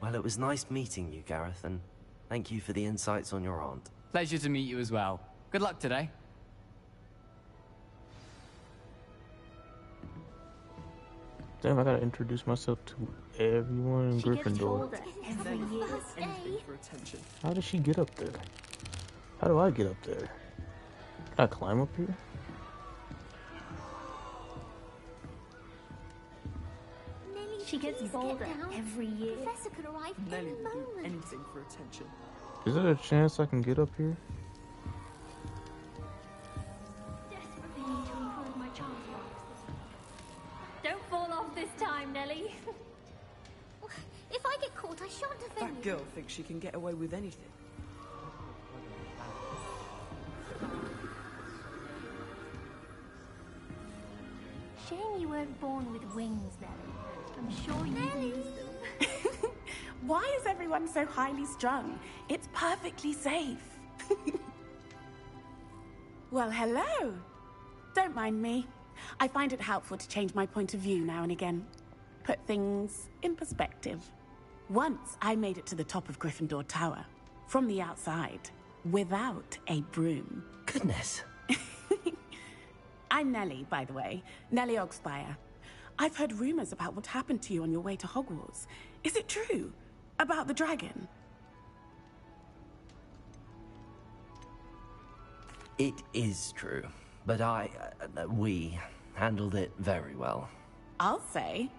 [SPEAKER 8] Well, it was nice meeting you, Gareth, and thank you for the insights on your aunt.
[SPEAKER 17] Pleasure to meet you as well. Good luck today.
[SPEAKER 1] Damn, I gotta introduce myself to everyone in Gryffindor. How does she get up there? How do I get up there? Can I climb up here?
[SPEAKER 15] She gets bolder every year. Professor could arrive any moment.
[SPEAKER 16] Anything for attention.
[SPEAKER 1] Is there a chance I can get up here?
[SPEAKER 15] Desperately need to improve my chance marks. Don't fall off this time, Nellie. If I get caught, I shan't offend
[SPEAKER 16] That girl thinks she can get away with anything.
[SPEAKER 15] Shame you weren't born with wings, Nellie. I'm sure you'd use them.
[SPEAKER 18] Why is everyone so highly strung? It's perfectly safe. Well, hello. Don't mind me. I find it helpful to change my point of view now and again. Put things in perspective. Once I made it to the top of Gryffindor Tower, from the outside, without a broom.
[SPEAKER 8] Goodness.
[SPEAKER 18] I'm Nellie, by the way. Nellie Ogspire. I've heard rumors about what happened to you on your way to Hogwarts. Is it true? About the dragon?
[SPEAKER 8] It is true, but we handled it very well.
[SPEAKER 18] I'll say.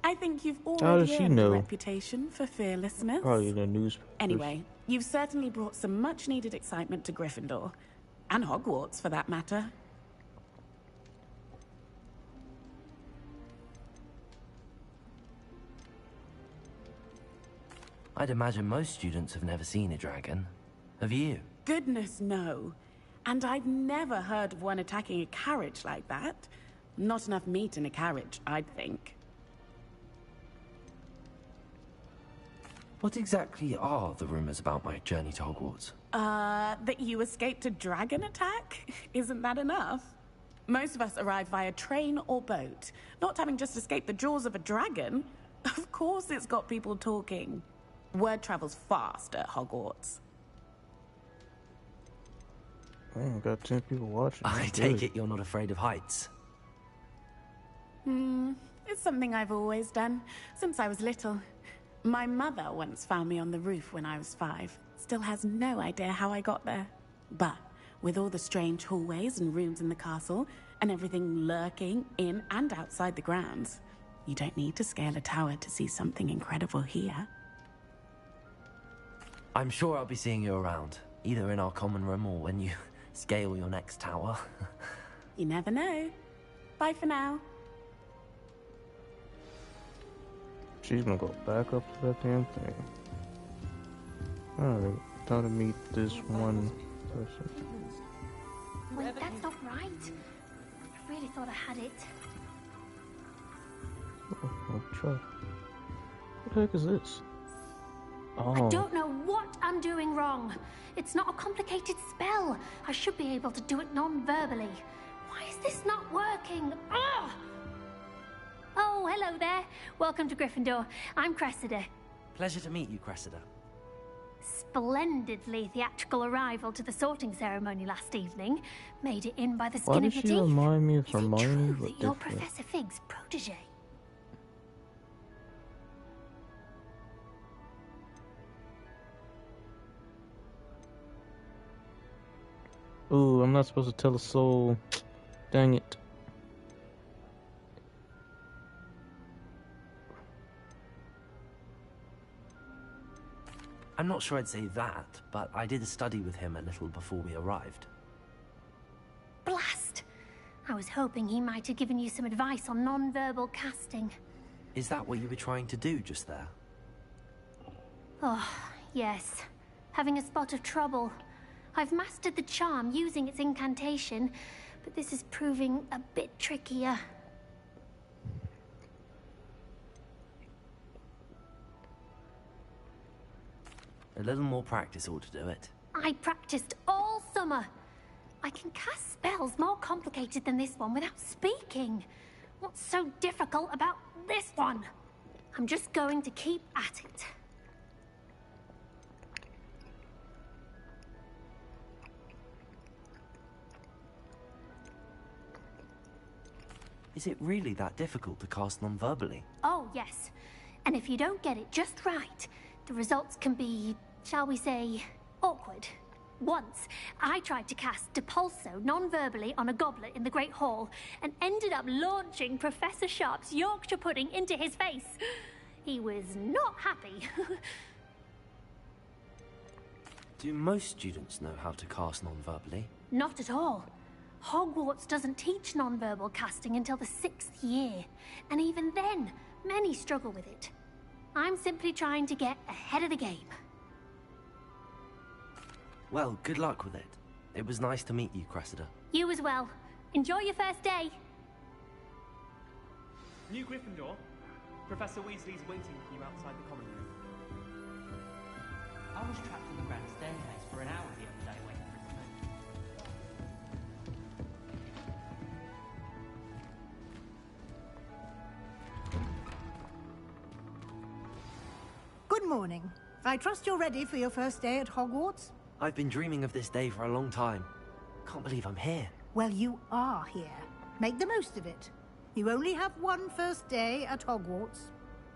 [SPEAKER 18] I think you've
[SPEAKER 1] How does
[SPEAKER 18] already
[SPEAKER 1] she
[SPEAKER 18] earned a
[SPEAKER 1] know?
[SPEAKER 18] reputation for fearlessness.
[SPEAKER 1] Probably in the newspaper.
[SPEAKER 18] Anyway, you've certainly brought some much-needed excitement to Gryffindor. And Hogwarts, for that matter.
[SPEAKER 8] I'd imagine most students have never seen a dragon. Have you?
[SPEAKER 18] Goodness, no. And I've never heard of one attacking a carriage like that. Not enough meat in a carriage, I'd think.
[SPEAKER 8] What exactly are the rumors about my journey to Hogwarts?
[SPEAKER 18] That you escaped a dragon attack? Isn't that enough? Most of us arrive via train or boat, not having just escaped the jaws of a dragon. Of course it's got people talking. Word travels fast at Hogwarts.
[SPEAKER 1] Man, got 10 people watching.
[SPEAKER 8] I
[SPEAKER 1] That's
[SPEAKER 8] take
[SPEAKER 1] good.
[SPEAKER 8] it you're not afraid of heights.
[SPEAKER 18] It's something I've always done, since I was little. My mother once found me on the roof when I was 5. Still has no idea how I got there. But with all the strange hallways and rooms in the castle, and everything lurking in and outside the grounds, you don't need to scale a tower to see something incredible here.
[SPEAKER 8] I'm sure I'll be seeing you around, either in our common room or when you scale your next tower.
[SPEAKER 18] You never know. Bye for now.
[SPEAKER 1] She's gonna go back up to that damn thing. Alright, time to meet this one person.
[SPEAKER 15] Wait, that's not right. I really thought I had it.
[SPEAKER 1] I'll try. the heck is this? Oh.
[SPEAKER 15] I don't know what I'm doing wrong. It's not a complicated spell. I should be able to do it non-verbally. Why is this not working? Ugh! Oh, hello there. Welcome to Gryffindor. I'm Cressida.
[SPEAKER 2] Pleasure to meet you, Cressida.
[SPEAKER 15] Splendidly theatrical arrival to the sorting ceremony last evening. Made it in by the
[SPEAKER 1] Why
[SPEAKER 15] skin
[SPEAKER 1] does
[SPEAKER 15] of
[SPEAKER 1] she
[SPEAKER 15] your teeth.
[SPEAKER 1] remind me of
[SPEAKER 15] Is it
[SPEAKER 1] Hermione,
[SPEAKER 15] true
[SPEAKER 1] but
[SPEAKER 15] that you're
[SPEAKER 1] different?
[SPEAKER 15] Professor Fig's protege?
[SPEAKER 1] Ooh, I'm not supposed to tell a soul. Dang it.
[SPEAKER 2] I'm not sure I'd say that, but I did study with him a little before we arrived.
[SPEAKER 15] Blast! I was hoping he might have given you some advice on non-verbal casting.
[SPEAKER 2] Is that what you were trying to do just there?
[SPEAKER 15] Oh, yes. Having a spot of trouble. I've mastered the charm using its incantation, but this is proving a bit trickier.
[SPEAKER 2] A little more practice ought to do it.
[SPEAKER 15] I practiced all summer. I can cast spells more complicated than this one without speaking. What's so difficult about this one? I'm just going to keep at it.
[SPEAKER 2] Is it really that difficult to cast non-verbally?
[SPEAKER 15] Oh, yes. And if you don't get it just right, the results can be, shall we say, awkward. Once, I tried to cast Depulso non-verbally on a goblet in the Great Hall and ended up launching Professor Sharp's Yorkshire pudding into his face. He was not happy.
[SPEAKER 2] Do most students know how to cast non-verbally?
[SPEAKER 15] Not at all. Hogwarts doesn't teach non-verbal casting until the 6th year, and even then, many struggle with it. I'm simply trying to get ahead of the game.
[SPEAKER 2] Well, good luck with it. It was nice to meet you, Cressida.
[SPEAKER 15] You as well. Enjoy your first day.
[SPEAKER 19] New Gryffindor, Professor Weasley's waiting for you outside the common room.
[SPEAKER 20] I was trapped on the grand staircase for an hour the other day waiting for it to move.
[SPEAKER 12] Good morning. I trust you're ready for your first day at Hogwarts?
[SPEAKER 2] I've been dreaming of this day for a long time. Can't believe I'm here.
[SPEAKER 12] Well, you are here. Make the most of it. You only have one first day at Hogwarts.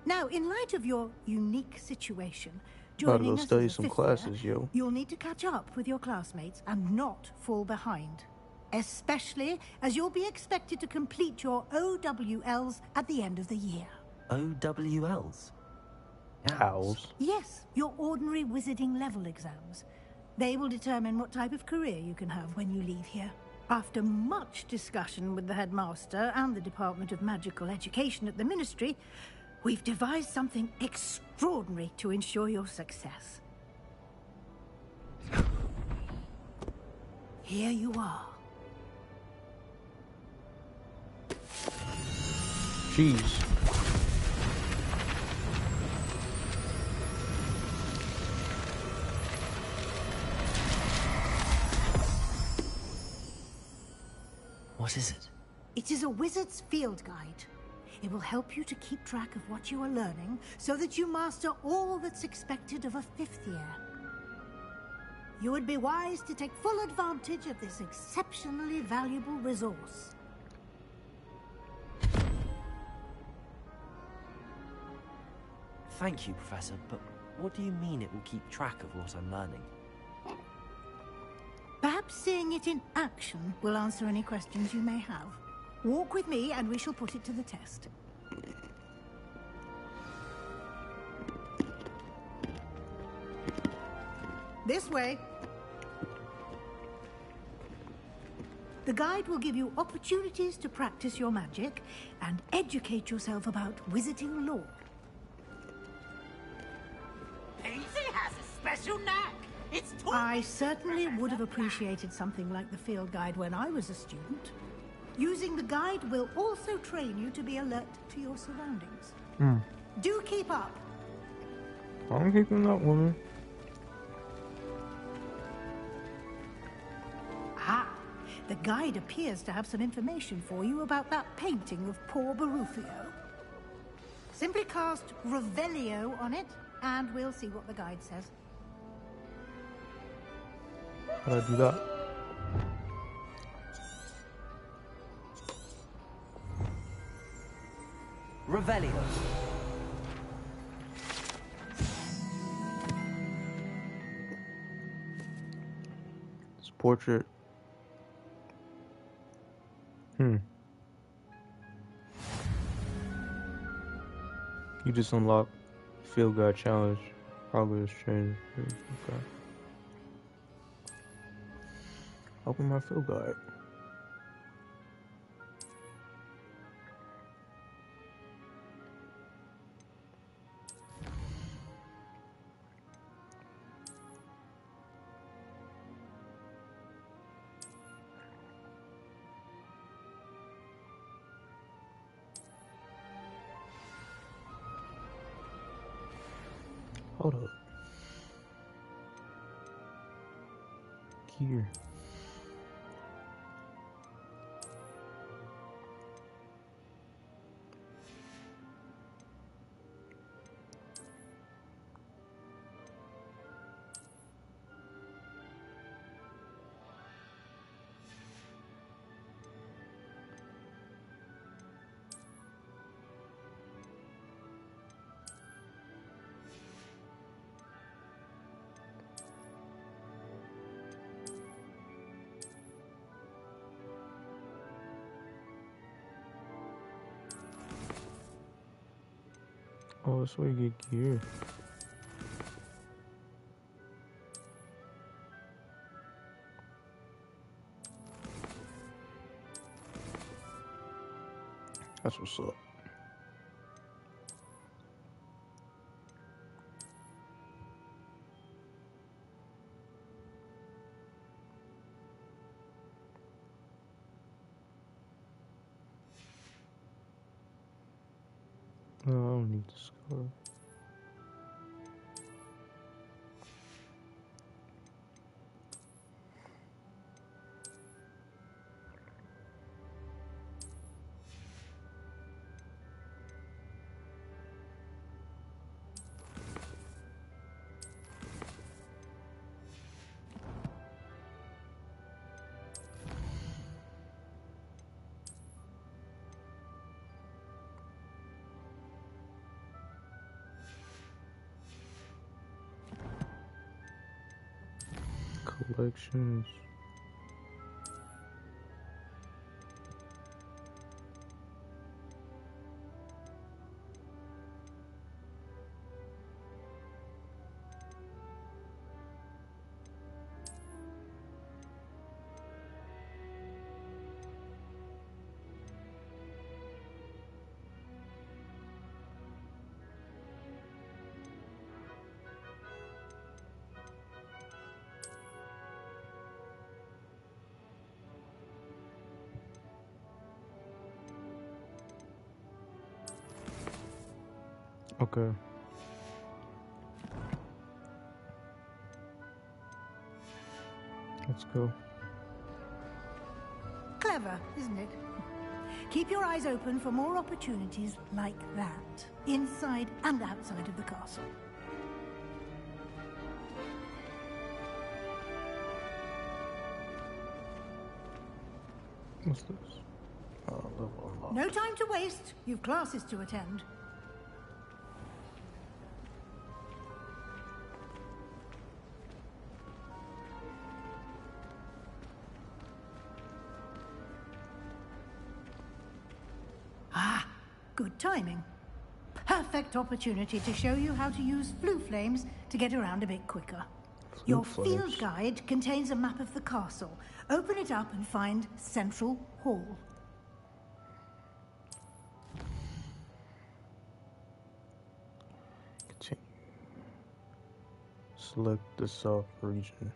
[SPEAKER 12] Now, in light of your unique situation,
[SPEAKER 1] Gotta
[SPEAKER 12] joining
[SPEAKER 1] go
[SPEAKER 12] us
[SPEAKER 1] study
[SPEAKER 12] as a
[SPEAKER 1] some
[SPEAKER 12] fifth
[SPEAKER 1] classes,
[SPEAKER 12] year,
[SPEAKER 1] yo.
[SPEAKER 12] you'll need to catch up with your classmates and not fall behind. Especially as you'll be expected to complete your OWLs at the end of the year.
[SPEAKER 2] OWLs?
[SPEAKER 1] Owls.
[SPEAKER 12] Yes, your ordinary wizarding level exams. They will determine what type of career you can have when you leave here. After much discussion with the headmaster and the Department of Magical Education at the Ministry, we've devised something extraordinary to ensure your success. Here you are.
[SPEAKER 1] Jeez.
[SPEAKER 2] What is it?
[SPEAKER 12] It is a wizard's field guide. It will help you to keep track of what you are learning so that you master all that's expected of a 5th year. You would be wise to take full advantage of this exceptionally valuable resource.
[SPEAKER 2] Thank you, Professor, but what do you mean it will keep track of what I'm learning?
[SPEAKER 12] Perhaps seeing it in action will answer any questions you may have. Walk with me and we shall put it to the test. This way. The guide will give you opportunities to practice your magic and educate yourself about wizarding lore.
[SPEAKER 6] Pansy has a special knack. It's
[SPEAKER 12] I certainly would have appreciated something like the field guide when I was a student. Using the guide will also train you to be alert to your surroundings. Do keep up.
[SPEAKER 1] I'm kicking that woman.
[SPEAKER 12] Ah, the guide appears to have some information for you about that painting of poor Barufio. Simply cast Revelio on it, and we'll see what the guide says.
[SPEAKER 1] How'd I do that?
[SPEAKER 2] Revelio.
[SPEAKER 1] This portrait. You just unlocked Field Guide Challenge. Probably was changed. Okay. Open my Field Guide. Hold up. Gear. Oh, that's where you get gear. That's what's up. No, I don't need this scar. Collections. Okay. Let's go.
[SPEAKER 12] Clever, isn't it? Keep your eyes open for more opportunities like that, inside and outside of the castle.
[SPEAKER 1] What's this? Level unlocked.
[SPEAKER 12] No time to waste. You've classes to attend. Ah, good timing. Perfect opportunity to show you how to use flue flames to get around a bit quicker. Your field guide contains a map of the castle. Open it up and find Central Hall.
[SPEAKER 1] Continue. Select the South region.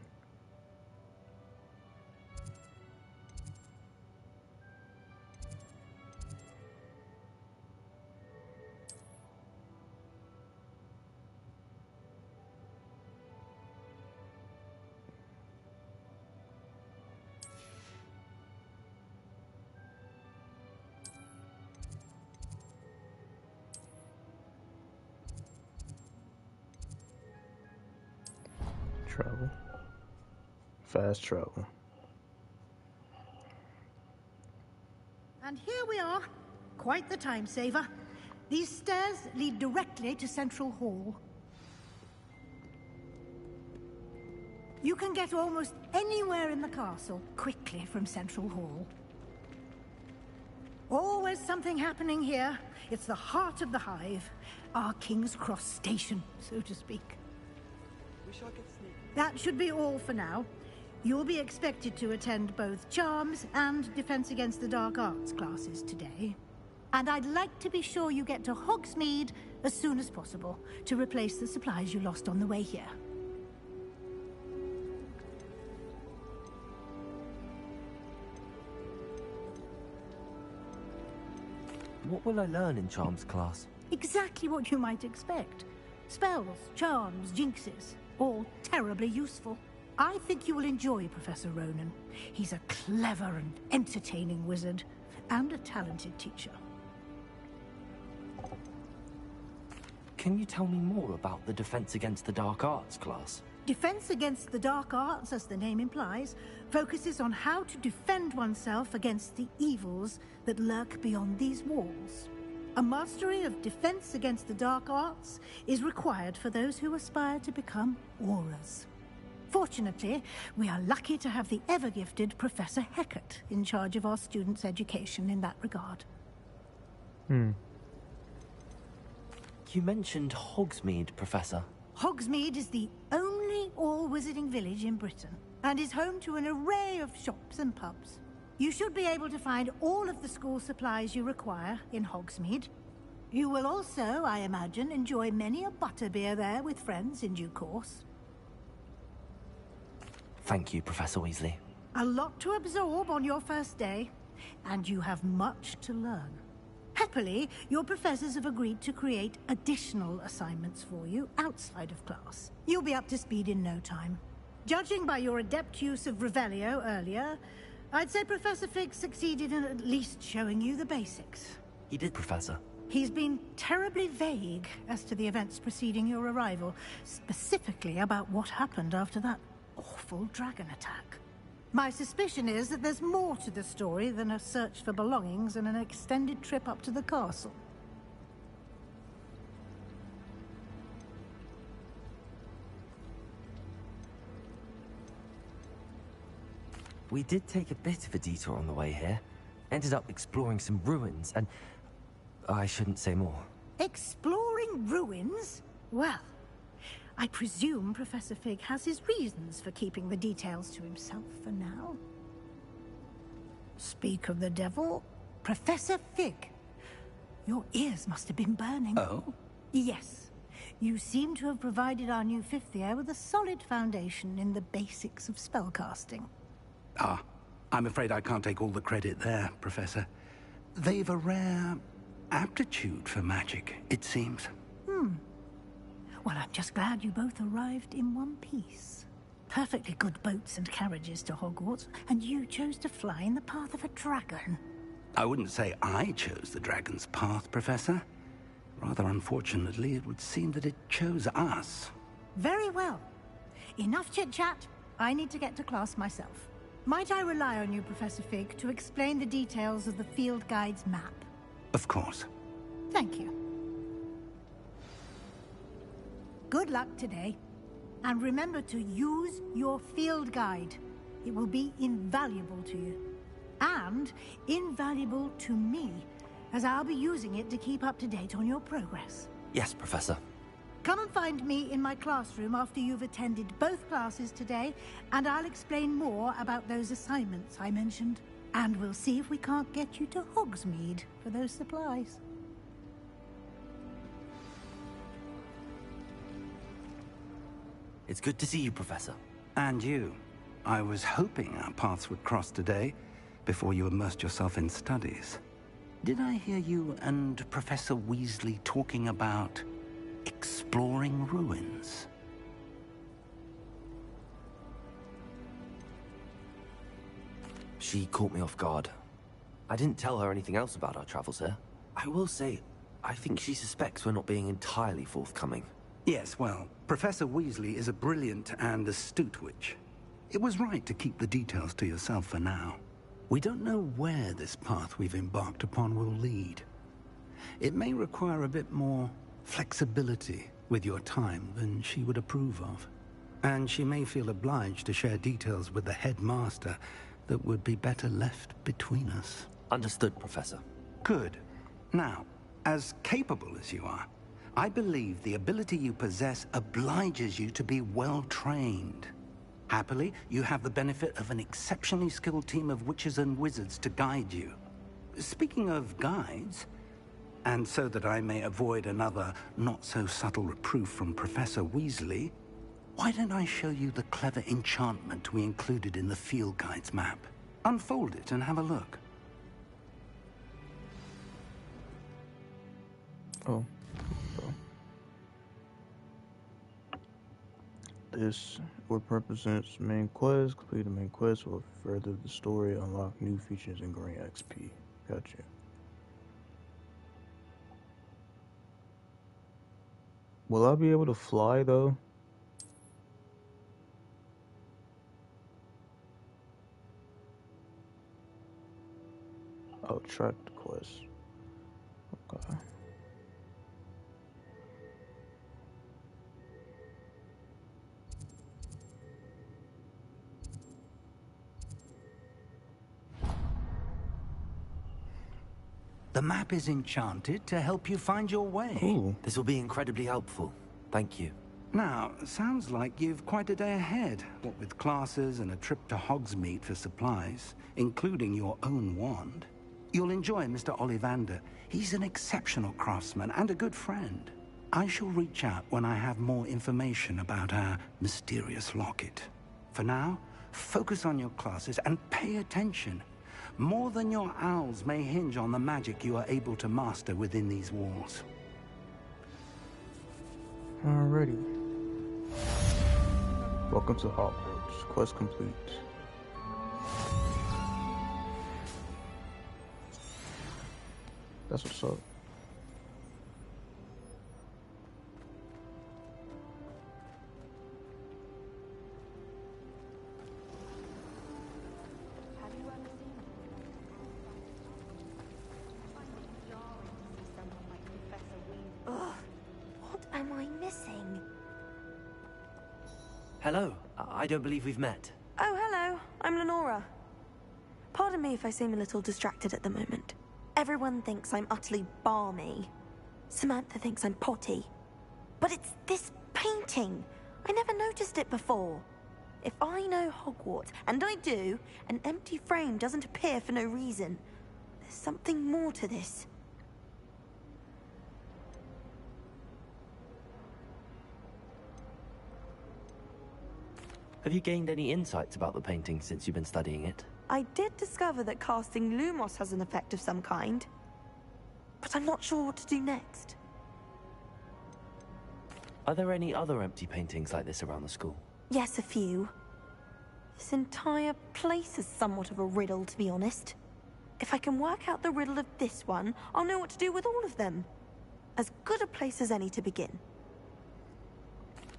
[SPEAKER 1] travel. Fast travel.
[SPEAKER 12] And here we are. Quite the time saver. These stairs lead directly to Central Hall. You can get almost anywhere in the castle quickly from Central Hall. Always something happening here. It's the heart of the Hive. Our King's Cross station, so to speak.
[SPEAKER 16] Wish I could sneak.
[SPEAKER 12] That should be all for now. You'll be expected to attend both Charms and Defense Against the Dark Arts classes today. And I'd like to be sure you get to Hogsmeade as soon as possible to replace the supplies you lost on the way here.
[SPEAKER 8] What will I learn in Charms class?
[SPEAKER 12] Exactly what you might expect. Spells, charms, jinxes, all terribly useful. I think you will enjoy Professor Ronan. He's a clever and entertaining wizard, and a talented teacher.
[SPEAKER 8] Can you tell me more about the Defense Against the Dark Arts class?
[SPEAKER 12] Defense Against the Dark Arts, as the name implies, focuses on how to defend oneself against the evils that lurk beyond these walls. A mastery of Defense Against the Dark Arts is required for those who aspire to become Aurors. Fortunately, we are lucky to have the ever-gifted Professor Hecat in charge of our students' education in that regard.
[SPEAKER 8] You mentioned Hogsmeade, Professor.
[SPEAKER 12] Hogsmeade is the only all-wizarding village in Britain, and is home to an array of shops and pubs. You should be able to find all of the school supplies you require in Hogsmeade. You will also, I imagine, enjoy many a butterbeer there with friends in due course.
[SPEAKER 8] Thank you, Professor Weasley.
[SPEAKER 12] A lot to absorb on your first day, and you have much to learn. Happily, your professors have agreed to create additional assignments for you outside of class. You'll be up to speed in no time. Judging by your adept use of Revelio earlier, I'd say Professor Fig succeeded in at least showing you the basics.
[SPEAKER 8] He did, Professor.
[SPEAKER 12] He's been terribly vague as to the events preceding your arrival, specifically about what happened after that awful dragon attack. My suspicion is that there's more to the story than a search for belongings and an extended trip up to the castle.
[SPEAKER 8] We did take a bit of a detour on the way here. Ended up exploring some ruins and... I shouldn't say more.
[SPEAKER 12] Exploring ruins? Well, I presume Professor Fig has his reasons for keeping the details to himself for now. Speak of the devil, Professor Fig. Your ears must have been burning.
[SPEAKER 4] Oh?
[SPEAKER 12] Yes. You seem to have provided our new fifth year with a solid foundation in the basics of spellcasting.
[SPEAKER 4] Ah, I'm afraid I can't take all the credit there, Professor. They've a rare aptitude for magic, it seems.
[SPEAKER 12] Well, I'm just glad you both arrived in one piece. Perfectly good boats and carriages to Hogwarts, and you chose to fly in the path of a dragon.
[SPEAKER 4] I wouldn't say I chose the dragon's path, Professor. Rather unfortunately, it would seem that it chose us.
[SPEAKER 12] Very well. Enough chit-chat. I need to get to class myself. Might I rely on you, Professor Fig, to explain the details of the field guide's map?
[SPEAKER 4] Of course.
[SPEAKER 12] Thank you. Good luck today. And remember to use your field guide. It will be invaluable to you. And invaluable to me, as I'll be using it to keep up to date on your progress.
[SPEAKER 8] Yes, Professor.
[SPEAKER 12] Come and find me in my classroom after you've attended both classes today, and I'll explain more about those assignments I mentioned. And we'll see if we can't get you to Hogsmeade for those supplies.
[SPEAKER 8] It's good to see you, Professor.
[SPEAKER 4] And you. I was hoping our paths would cross today, before you immersed yourself in studies. Did I hear you and Professor Weasley talking about exploring ruins?
[SPEAKER 8] She caught me off guard. I didn't tell her anything else about our travels here. I will say, I think she suspects we're not being entirely forthcoming.
[SPEAKER 4] Yes, well, Professor Weasley is a brilliant and astute witch. It was right to keep the details to yourself for now. We don't know where this path we've embarked upon will lead. It may require a bit more flexibility with your time than she would approve of. And she may feel obliged to share details with the headmaster that would be better left between us.
[SPEAKER 8] Understood, Professor.
[SPEAKER 4] Good. Now, as capable as you are, I believe the ability you possess obliges you to be well trained. Happily, you have the benefit of an exceptionally skilled team of witches and wizards to guide you. Speaking of guides, and so that I may avoid another not-so-subtle reproof from Professor Weasley, why don't I show you the clever enchantment we included in the field guide's map? Unfold it and have a look.
[SPEAKER 1] Oh. This what represents main quest. Complete the main quest will further the story, unlock new features, and gain XP. Gotcha. Will I be able to fly though? Oh, track the quest. Okay.
[SPEAKER 4] The map is enchanted to help you find your way.
[SPEAKER 8] Ooh. This will be incredibly helpful. Thank you.
[SPEAKER 4] Now, sounds like you've quite a day ahead, what with classes and a trip to Hogsmeade for supplies, including your own wand. You'll enjoy Mr. Ollivander. He's an exceptional craftsman and a good friend. I shall reach out when I have more information about our mysterious locket. For now, focus on your classes and pay attention. More than your owls may hinge on the magic you are able to master within these walls.
[SPEAKER 1] Alrighty. Welcome to Hogwarts. Quest complete. That's what's up.
[SPEAKER 15] Ugh, what am I missing?
[SPEAKER 8] Hello. I don't believe we've met.
[SPEAKER 3] Oh, hello. I'm Lenora. Pardon me if I seem a little distracted at the moment. Everyone thinks I'm utterly balmy. Samantha thinks I'm potty. But it's this painting. I never noticed it before. If I know Hogwarts, and I do, an empty frame doesn't appear for no reason. There's something more to this.
[SPEAKER 8] Have you gained any insights about the painting since you've been studying it?
[SPEAKER 3] I did discover that casting Lumos has an effect of some kind. But I'm not sure what to do next.
[SPEAKER 8] Are there any other empty paintings like this around the school?
[SPEAKER 3] Yes, a few. This entire place is somewhat of a riddle, to be honest. If I can work out the riddle of this one, I'll know what to do with all of them. As good a place as any to begin.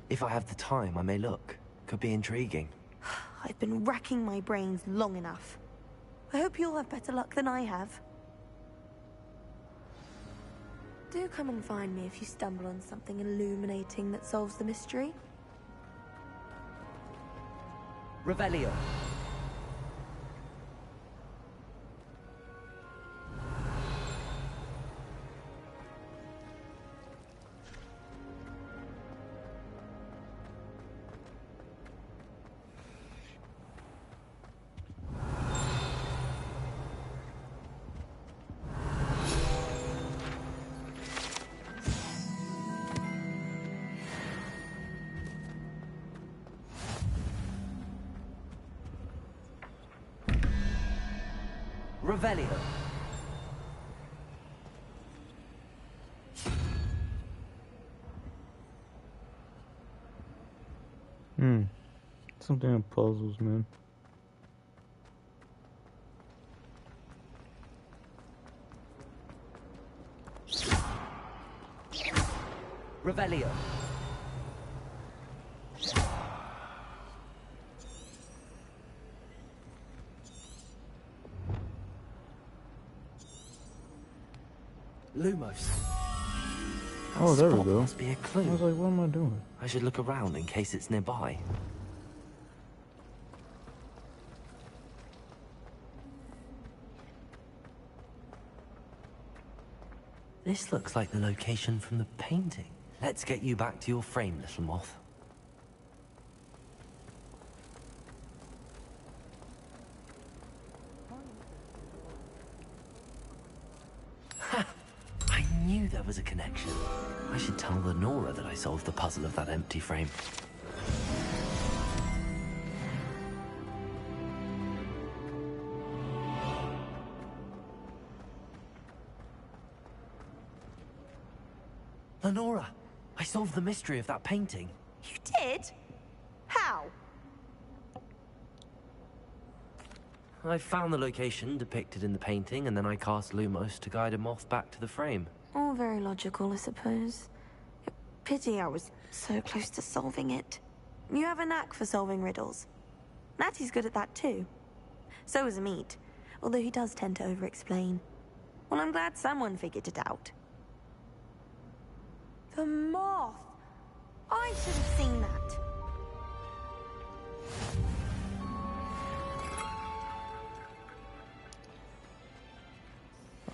[SPEAKER 8] If I have the time, I may look. Could be intriguing.
[SPEAKER 3] I've been racking my brains long enough. I hope you'll have better luck than I have. Do come and find me if you stumble on something illuminating that solves the mystery.
[SPEAKER 2] Revelio. Revelio.
[SPEAKER 1] Something that puzzles, man.
[SPEAKER 2] Revelio.
[SPEAKER 8] Lumos. That
[SPEAKER 1] Oh, there we
[SPEAKER 8] spot
[SPEAKER 1] go.
[SPEAKER 8] must be a clue.
[SPEAKER 1] I was like, what am I doing?
[SPEAKER 8] I should look around in case it's nearby. This looks like the location from the painting. Let's get you back to your frame, little moth. Ha! I knew there was a connection. I should tell Lenora that I solved the puzzle of that empty frame. Lenora, I solved the mystery of that painting.
[SPEAKER 3] You did? How?
[SPEAKER 8] I found the location depicted in the painting, and then I cast Lumos to guide a moth back to the frame.
[SPEAKER 3] All very logical, I suppose. Pity I was so close to solving it. You have a knack for solving riddles. Natty's good at that too. So is Amit, although he does tend to over-explain. Well, I'm glad someone figured it out. The moth! I should have seen that.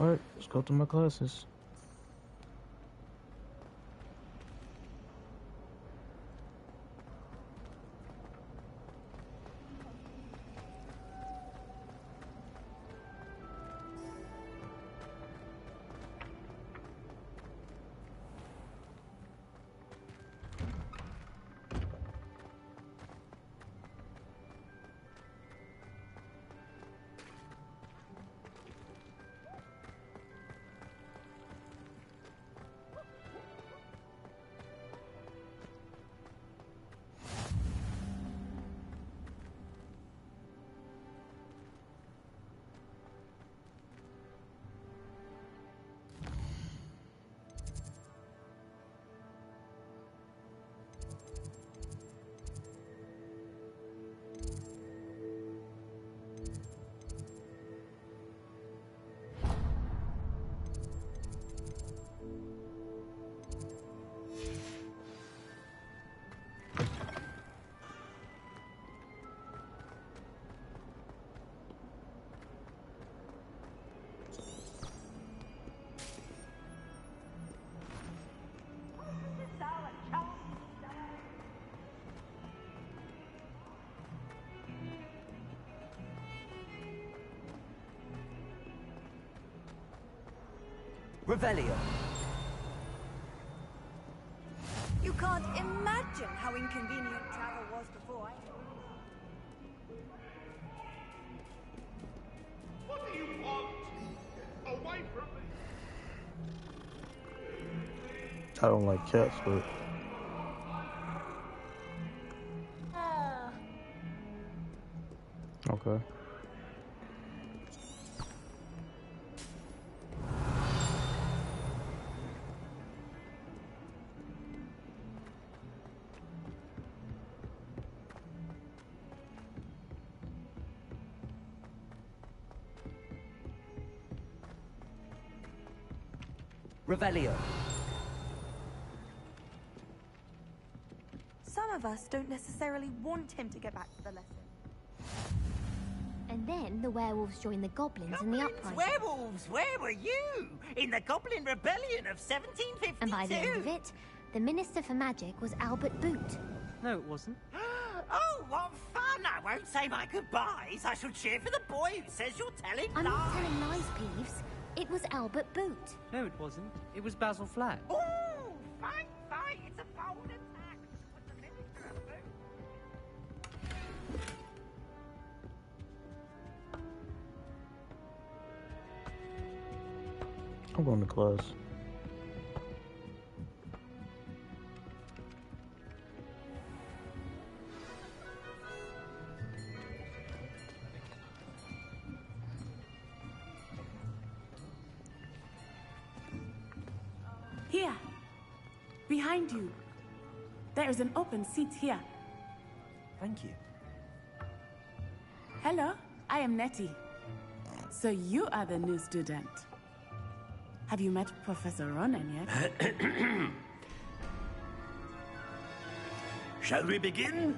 [SPEAKER 1] Alright, let's go to my classes.
[SPEAKER 2] Revelio.
[SPEAKER 21] You can't imagine how inconvenient travel was before.
[SPEAKER 22] What do you want? Away from me!
[SPEAKER 1] I don't like cats, but... Okay.
[SPEAKER 2] Revelio.
[SPEAKER 3] Some of us don't necessarily want him to get back to the lesson.
[SPEAKER 15] And then the werewolves joined the goblins in the uprising.
[SPEAKER 23] Werewolves, where were you? In the Goblin Rebellion of 1752?
[SPEAKER 15] And by the end of it, the Minister for Magic was Albert Boot.
[SPEAKER 20] No, it wasn't.
[SPEAKER 23] Oh, what fun! I won't say my goodbyes. I shall cheer for the boy who says you're telling
[SPEAKER 15] I'm
[SPEAKER 23] lies.
[SPEAKER 15] not telling lies, Peeves. It was Albert Boot.
[SPEAKER 20] No, it wasn't. It was Basil Flat.
[SPEAKER 23] Oh, fight, fight! It's a bold attack. With the Minister of Boot.
[SPEAKER 1] I'm going to class.
[SPEAKER 18] Here. Behind you. There is an open seat here.
[SPEAKER 8] Thank you.
[SPEAKER 18] Hello, I am Nettie. So you are the new student. Have you met Professor Ronan yet?
[SPEAKER 5] Shall we begin?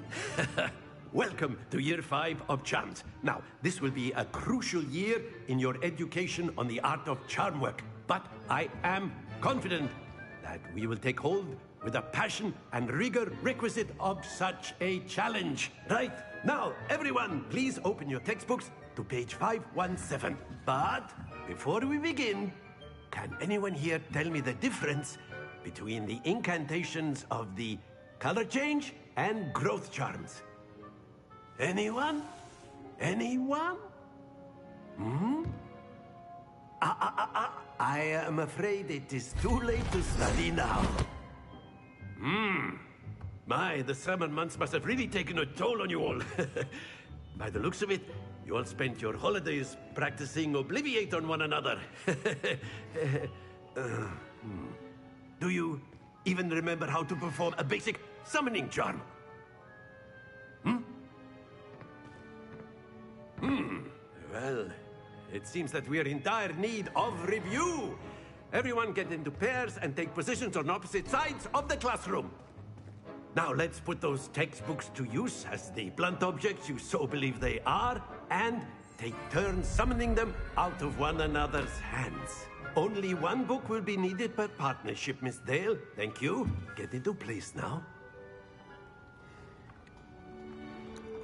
[SPEAKER 5] Welcome to Year 5 of Charms. Now, this will be a crucial year in your education on the art of charm work. But I am confident that we will take hold with the passion and rigor requisite of such a challenge. Right, now, everyone, please open your textbooks to page 517. But before we begin, can anyone here tell me the difference between the incantations of the color change and growth charms? Anyone? Anyone? Hmm? I am afraid it is too late to study now. My, the summer months must have really taken a toll on you all. By the looks of it, you all spent your holidays practicing Obliviate on one another. Do you even remember how to perform a basic summoning charm? Well, it seems that we are in dire need of review. Everyone get into pairs and take positions on opposite sides of the classroom. Now let's put those textbooks to use as the blunt objects you so believe they are, and take turns summoning them out of one another's hands. Only one book will be needed per partnership, Miss Dale. Thank you. Get into place now.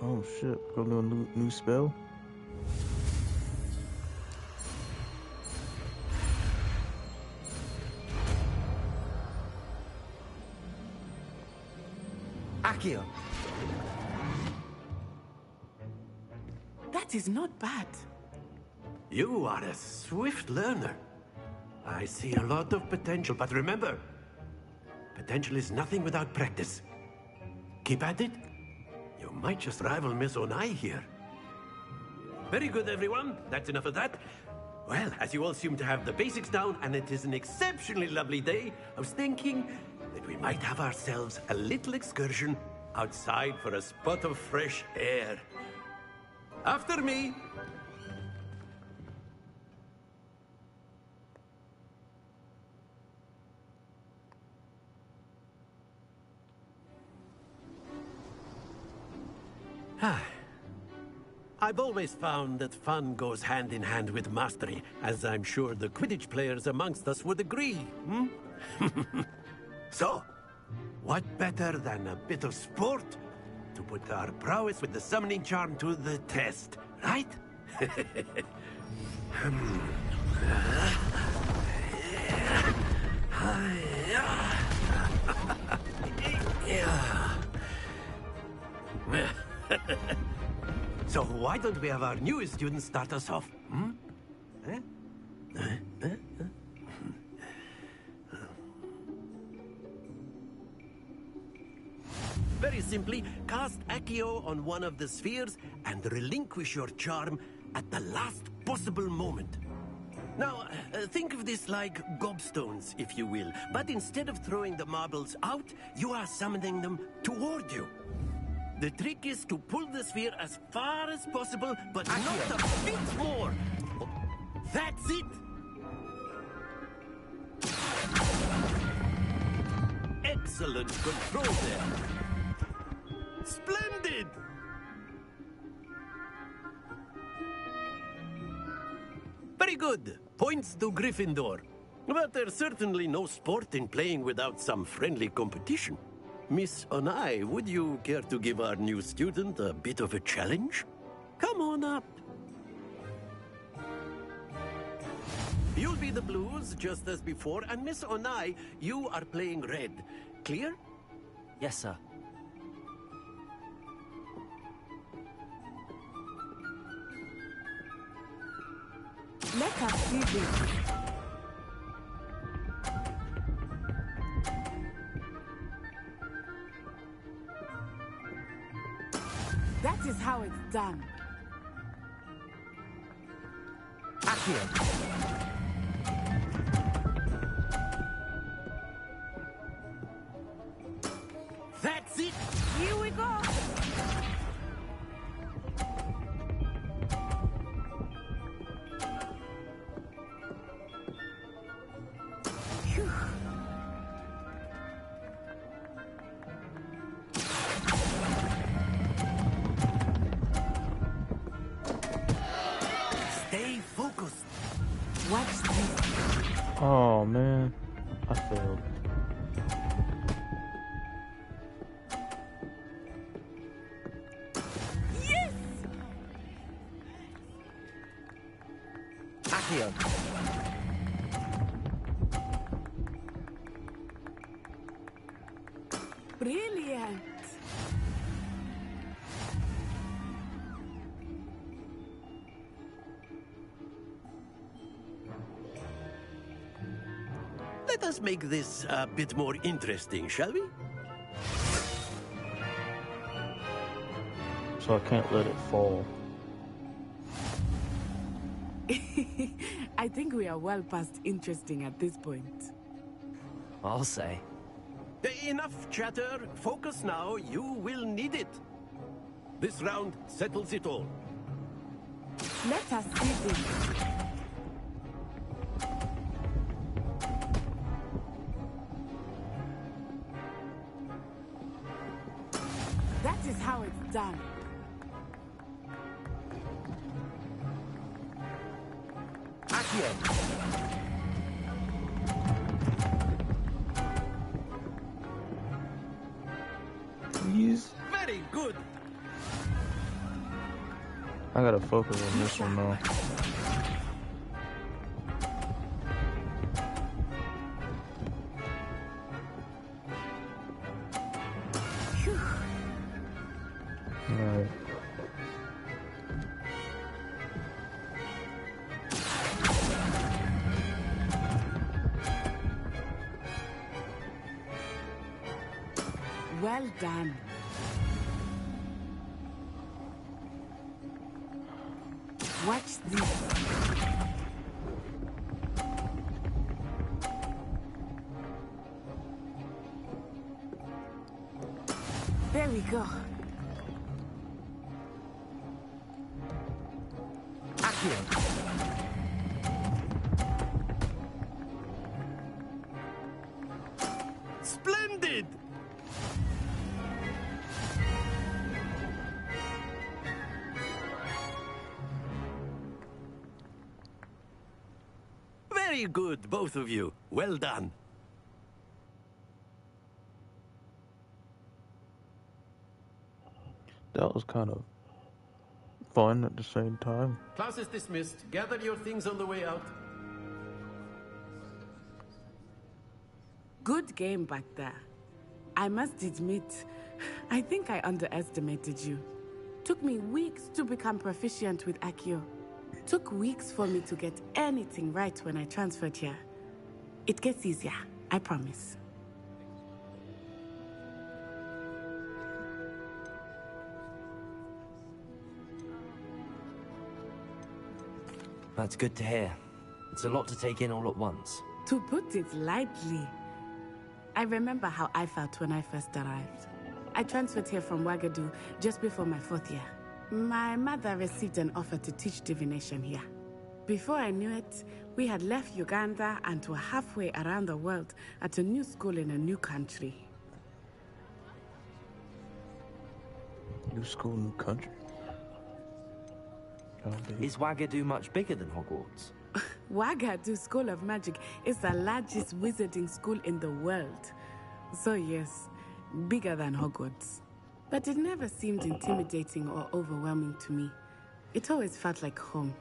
[SPEAKER 1] Oh shit, go to a new spell?
[SPEAKER 5] Accio.
[SPEAKER 18] That is not bad.
[SPEAKER 5] You are a swift learner. I see a lot of potential, but remember, potential is nothing without practice. Keep at it. You might just rival Miss Onai here. Very good, everyone. That's enough of that. Well, as you all seem to have the basics down, and it is an exceptionally lovely day, I was thinking that we might have ourselves a little excursion outside for a spot of fresh air. After me. I've always found that fun goes hand in hand with mastery, as I'm sure the Quidditch players amongst us would agree, So, what better than a bit of sport to put our prowess with the summoning charm to the test, right? So why don't we have our newest student start us off? Very simply, cast Accio on one of the spheres and relinquish your charm at the last possible moment. Now, think of this like gobstones, if you will. But instead of throwing the marbles out, you are summoning them toward you. The trick is to pull the sphere as far as possible, but not a bit more. That's it! Excellent control there. Splendid! Very good. Points to Gryffindor. But there's certainly no sport in playing without some friendly competition. Miss Onai, would you care to give our new student a bit of a challenge? Come on up. You'll be the blues, just as before, and Miss Onai, you are playing red. Clear?
[SPEAKER 8] Yes, sir.
[SPEAKER 18] Let us do this. That is how it's done.
[SPEAKER 8] Accio.
[SPEAKER 5] That's it!
[SPEAKER 18] Here we go!
[SPEAKER 1] Oh man, I failed.
[SPEAKER 18] Yes!
[SPEAKER 8] Accio.
[SPEAKER 18] Brilliant!
[SPEAKER 5] Let us make this a bit more interesting, shall we?
[SPEAKER 1] So I can't let it fall.
[SPEAKER 18] I think we are well past interesting at this point.
[SPEAKER 8] I'll say.
[SPEAKER 5] Enough chatter. Focus now. You will need it. This round settles it all.
[SPEAKER 18] Let us see this. That is how it's done.
[SPEAKER 8] Accio.
[SPEAKER 1] Please.
[SPEAKER 5] Very good.
[SPEAKER 1] I gotta focus on this one though. Alright.
[SPEAKER 18] Well done. Watch this. There we go.
[SPEAKER 8] Accio.
[SPEAKER 5] Splendid. Very good, both of you. Well done.
[SPEAKER 1] That was kind of fun at the same time.
[SPEAKER 5] Class is dismissed. Gather your things on the way out.
[SPEAKER 18] Good game back there. I must admit, I think I underestimated you. Took me weeks to become proficient with Accio. Took weeks for me to get anything right when I transferred here. It gets easier, I promise.
[SPEAKER 8] That's good to hear. It's a lot to take in all at once.
[SPEAKER 18] To put it lightly, I remember how I felt when I first arrived. I transferred here from Ouagadougou just before my 4th year. My mother received an offer to teach divination here. Before I knew it, we had left Uganda and were halfway around the world at a new school in a new country.
[SPEAKER 1] New school, new country.
[SPEAKER 8] Is Ouagadougou much bigger than Hogwarts?
[SPEAKER 18] Ouagadougou School of Magic is the largest wizarding school in the world. So yes, bigger than Hogwarts. But it never seemed intimidating or overwhelming to me. It always felt like home.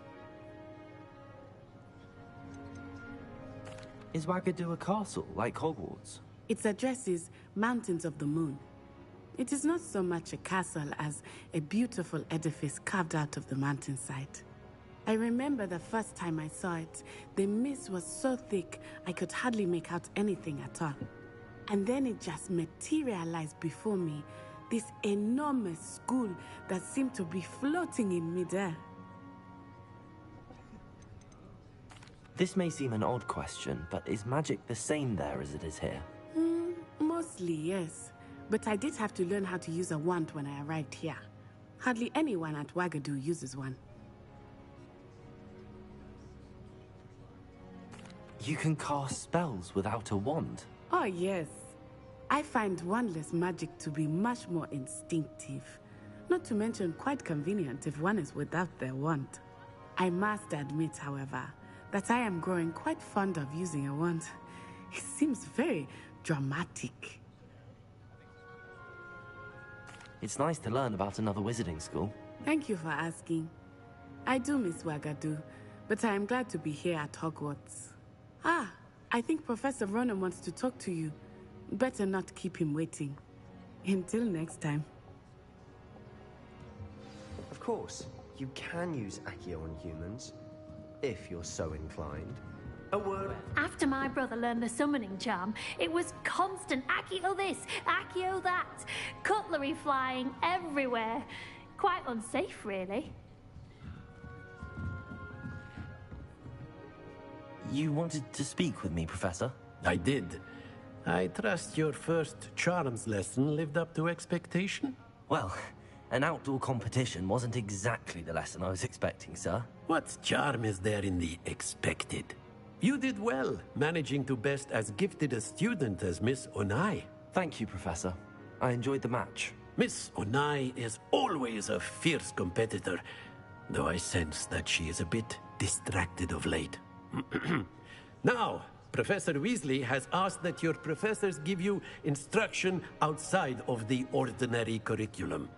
[SPEAKER 8] Is Ouagadougou a castle, like Hogwarts?
[SPEAKER 18] Its address is Mountains of the Moon. It is not so much a castle as a beautiful edifice carved out of the mountainside. I remember the first time I saw it, the mist was so thick I could hardly make out anything at all. And then it just materialized before me, this enormous school that seemed to be floating in midair.
[SPEAKER 8] This may seem an odd question, but is magic the same there as it is here?
[SPEAKER 18] Mostly, yes. But I did have to learn how to use a wand when I arrived here. Hardly anyone at Ouagadougou uses one.
[SPEAKER 8] You can cast spells without a wand?
[SPEAKER 18] Oh, yes. I find wandless magic to be much more instinctive. Not to mention quite convenient if one is without their wand. I must admit, however, that I am growing quite fond of using a wand. It seems very dramatic.
[SPEAKER 8] It's nice to learn about another wizarding school.
[SPEAKER 18] Thank you for asking. I do miss Wagadu, but I am glad to be here at Hogwarts. Ah, I think Professor Ronan wants to talk to you. Better not keep him waiting. Until next time.
[SPEAKER 7] Of course, you can use Accio on humans, if you're so inclined. A word.
[SPEAKER 15] After my brother learned the summoning charm, it was constant Accio this, Accio that. Cutlery flying everywhere. Quite unsafe, really.
[SPEAKER 8] You wanted to speak with me, Professor?
[SPEAKER 5] I did. I trust your first charms lesson lived up to expectation?
[SPEAKER 8] Well, an outdoor competition wasn't exactly the lesson I was expecting, sir.
[SPEAKER 5] What charm is there in the expected? You did well, managing to best as gifted a student as Miss Onai.
[SPEAKER 8] Thank you, Professor. I enjoyed the match.
[SPEAKER 5] Miss Onai is always a fierce competitor, though I sense that she is a bit distracted of late. Now, Professor Weasley has asked that your professors give you instruction outside of the ordinary curriculum.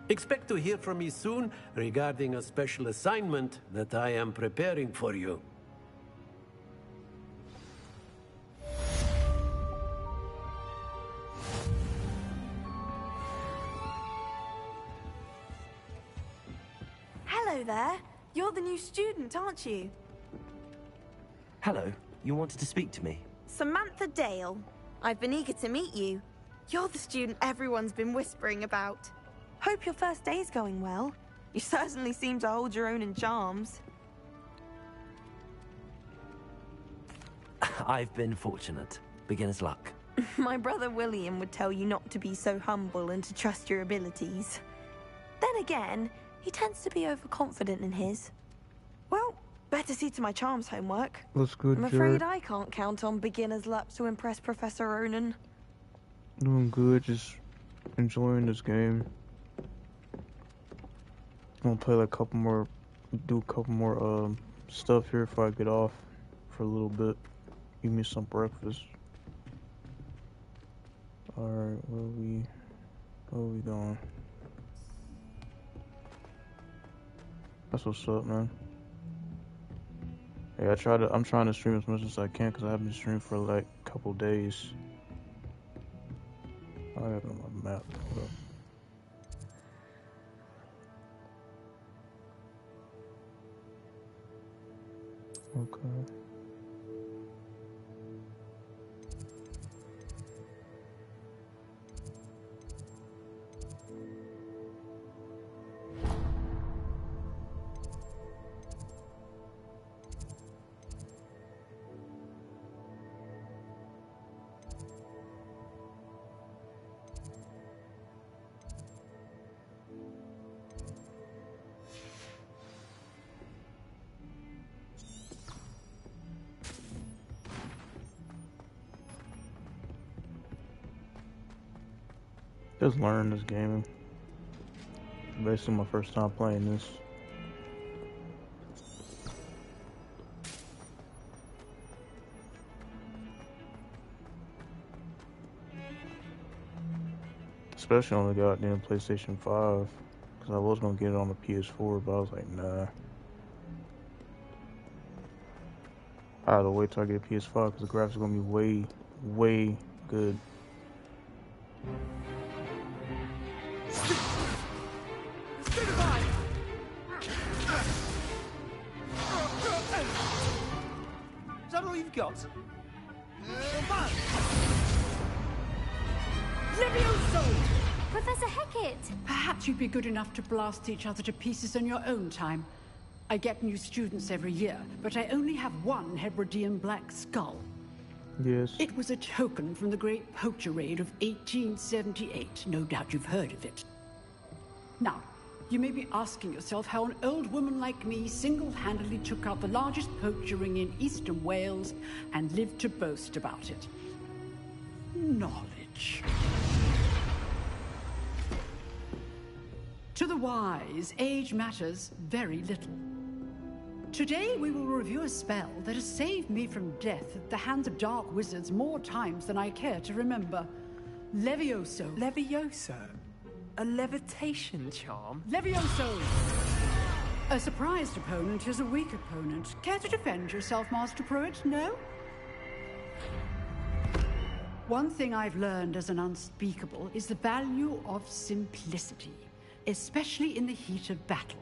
[SPEAKER 5] Expect to hear from me soon regarding a special assignment that I am preparing for you.
[SPEAKER 3] Hello there. You're the new student, aren't you?
[SPEAKER 8] Hello. You wanted to speak to me?
[SPEAKER 3] Samantha Dale. I've been eager to meet you. You're the student everyone's been whispering about. Hope your first day's going well. You certainly seem to hold your own in charms.
[SPEAKER 8] I've been fortunate. Beginner's luck.
[SPEAKER 3] My brother William would tell you not to be so humble and to trust your abilities. Then again, he tends to be overconfident in his. Well, better see to my charms homework.
[SPEAKER 1] That's good,
[SPEAKER 3] I'm afraid I can't count on beginner's luck to impress Professor Ronan.
[SPEAKER 1] Doing good, just enjoying this game. I'm gonna play like a couple more, stuff here if I get off for a little bit. Give me some breakfast. Alright, where are we going? That's what's up, man. Hey, I'm trying to stream as much as I can because I haven't streamed for like a couple days. I have it on my map. Hold up. Okay. Just learning this game. Basically my first time playing this. Especially on the goddamn PlayStation 5. Because I was going to get it on the PS4, but I was like, nah. I had to wait till I get a PS5 because the graphics are going to be way, way good.
[SPEAKER 11] Is that all you've got?
[SPEAKER 9] Levioso!
[SPEAKER 15] Professor Hecat!
[SPEAKER 9] Perhaps you'd be good enough to blast each other to pieces in your own time. I get new students every year, but I only have one Hebridean black skull.
[SPEAKER 1] Yes.
[SPEAKER 9] It was a token from the Great Poacher Raid of 1878. No doubt you've heard of it. Now, you may be asking yourself how an old woman like me single-handedly took out the largest poacher ring in eastern Wales and lived to boast about it. Knowledge. To the wise, age matters very little. Today we will review a spell that has saved me from death at the hands of dark wizards more times than I care to remember. Levioso.
[SPEAKER 10] Levioso? A levitation charm?
[SPEAKER 9] Levioso! A surprised opponent is a weak opponent. Care to defend yourself, Master Pruitt? No? One thing I've learned as an unspeakable is the value of simplicity, especially in the heat of battle.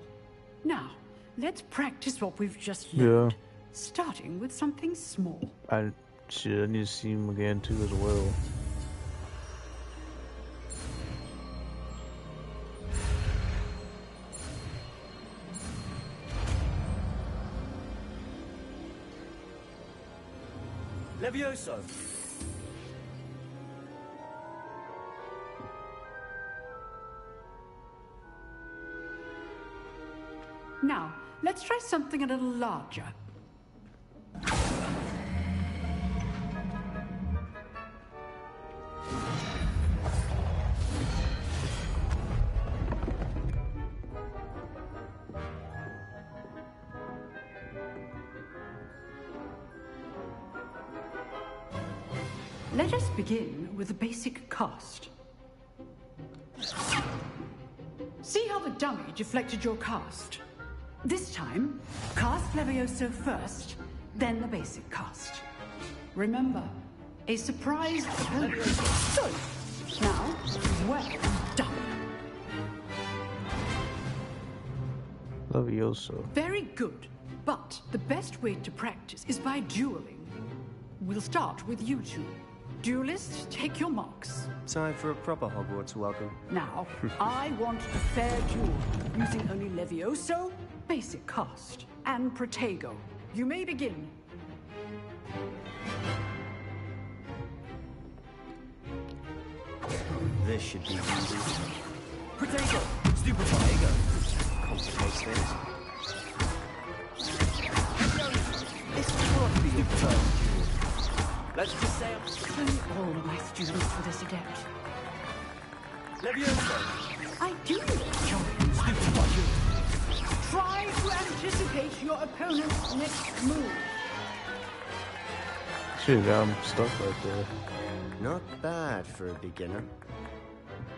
[SPEAKER 9] Now, let's practice what we've just learned, starting with something small.
[SPEAKER 1] I need to see him again too as well.
[SPEAKER 7] Levioso!
[SPEAKER 9] Now, let's try something a little larger. Let us begin with the basic cast. See how the dummy deflected your cast? This time, cast Levioso first, then the basic cast. Remember, a surprise opponent. So, now, well done.
[SPEAKER 1] Levioso.
[SPEAKER 9] Very good, but the best way to practice is by dueling. We'll start with you two. Duelists, take your marks.
[SPEAKER 7] Time for a proper Hogwarts welcome.
[SPEAKER 9] Now, I want a fair duel, using only Levioso, basic cast, and Protego. You may begin.
[SPEAKER 7] This should be easy.
[SPEAKER 10] Protego!
[SPEAKER 7] Stupid Protego! Complicates things.
[SPEAKER 10] This will be a first duel.
[SPEAKER 7] Let's just say
[SPEAKER 9] Train all my students for this adept.
[SPEAKER 7] Levioso!
[SPEAKER 9] I do enjoy Try to anticipate your opponent's next move.
[SPEAKER 1] Shit, got him stuck right there.
[SPEAKER 7] Not bad for a beginner.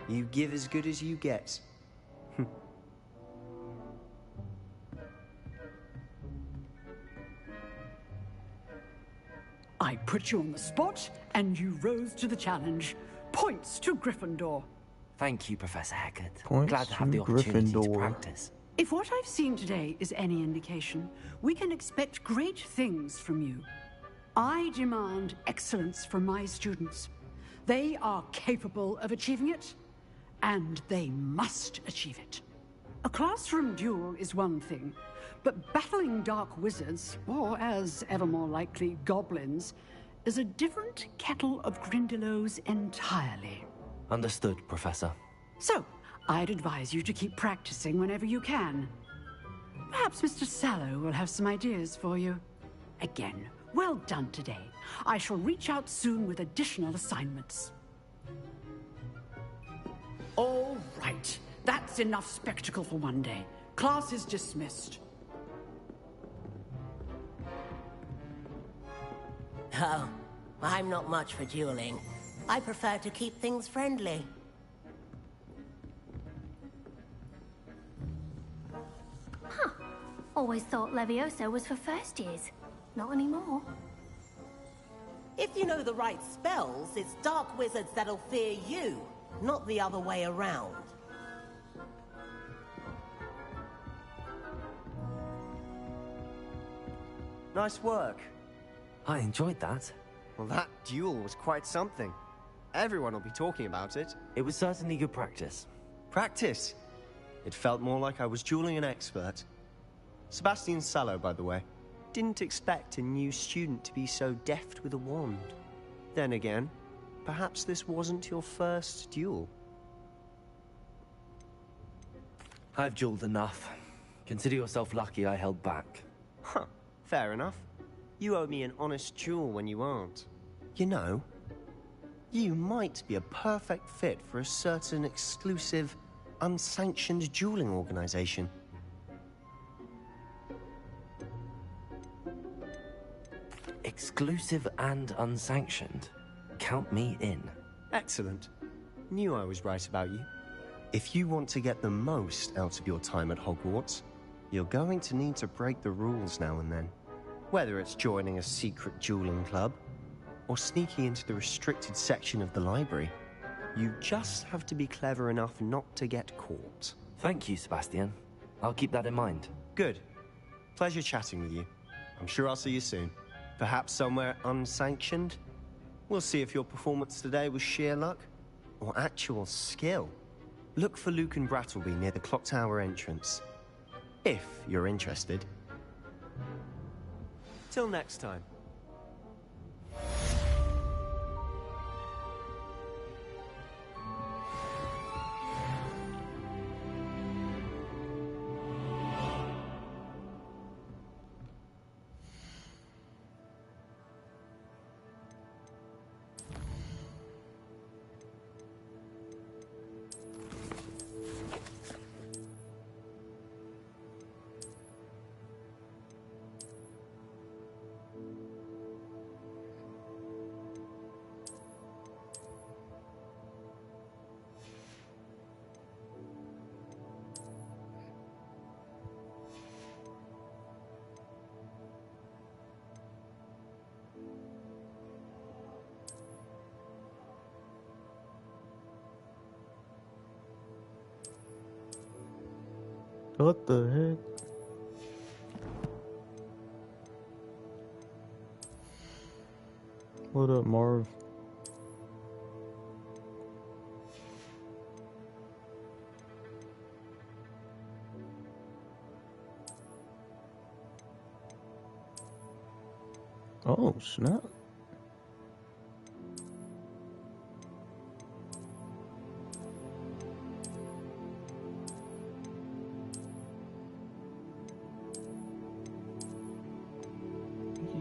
[SPEAKER 7] You give as good as you get.
[SPEAKER 9] I put you on the spot, and you rose to the challenge. Points to Gryffindor.
[SPEAKER 8] Thank you, Professor Haggard.
[SPEAKER 1] Points
[SPEAKER 8] Glad to have
[SPEAKER 1] to
[SPEAKER 8] the opportunity to
[SPEAKER 1] Gryffindor.
[SPEAKER 8] practice.
[SPEAKER 9] If what I've seen today is any indication, we can expect great things from you. I demand excellence from my students. They are capable of achieving it, and they must achieve it. A classroom duel is one thing, but battling dark wizards, or as ever more likely, goblins, is a different kettle of Grindylows entirely.
[SPEAKER 8] Understood, Professor.
[SPEAKER 9] So, I'd advise you to keep practicing whenever you can. Perhaps Mr. Sallow will have some ideas for you. Again, well done today. I shall reach out soon with additional assignments. All right. That's enough spectacle for one day. Class is dismissed.
[SPEAKER 13] Oh, I'm not much for dueling. I prefer to keep things friendly.
[SPEAKER 15] Huh. Always thought Levioso was for first years. Not anymore.
[SPEAKER 13] If you know the right spells, it's dark wizards that'll fear you, not the other way around.
[SPEAKER 7] Nice work.
[SPEAKER 8] I enjoyed that.
[SPEAKER 7] Well, that duel was quite something. Everyone will be talking about it.
[SPEAKER 8] It was certainly good practice.
[SPEAKER 7] Practice? It felt more like I was dueling an expert. Sebastian Sallow, by the way. Didn't expect a new student to be so deft with a wand. Then again, perhaps this wasn't your first duel.
[SPEAKER 8] I've dueled enough. Consider yourself lucky I held back.
[SPEAKER 7] Huh, fair enough. You owe me an honest duel when you aren't. You know, you might be a perfect fit for a certain exclusive, unsanctioned dueling organization.
[SPEAKER 8] Exclusive and unsanctioned. Count me in.
[SPEAKER 7] Excellent. Knew I was right about you. If you want to get the most out of your time at Hogwarts, you're going to need to break the rules now and then. Whether it's joining a secret dueling club, or sneaking into the restricted section of the library, you just have to be clever enough not to get caught.
[SPEAKER 8] Thank you, Sebastian. I'll keep that in mind.
[SPEAKER 7] Good. Pleasure chatting with you. I'm sure I'll see you soon. Perhaps somewhere unsanctioned? We'll see if your performance today was sheer luck or actual skill. Look for Luke and Brattleby near the clock tower entrance, if you're interested. Till next time.
[SPEAKER 1] What the heck? What up, Marv? Oh, snap.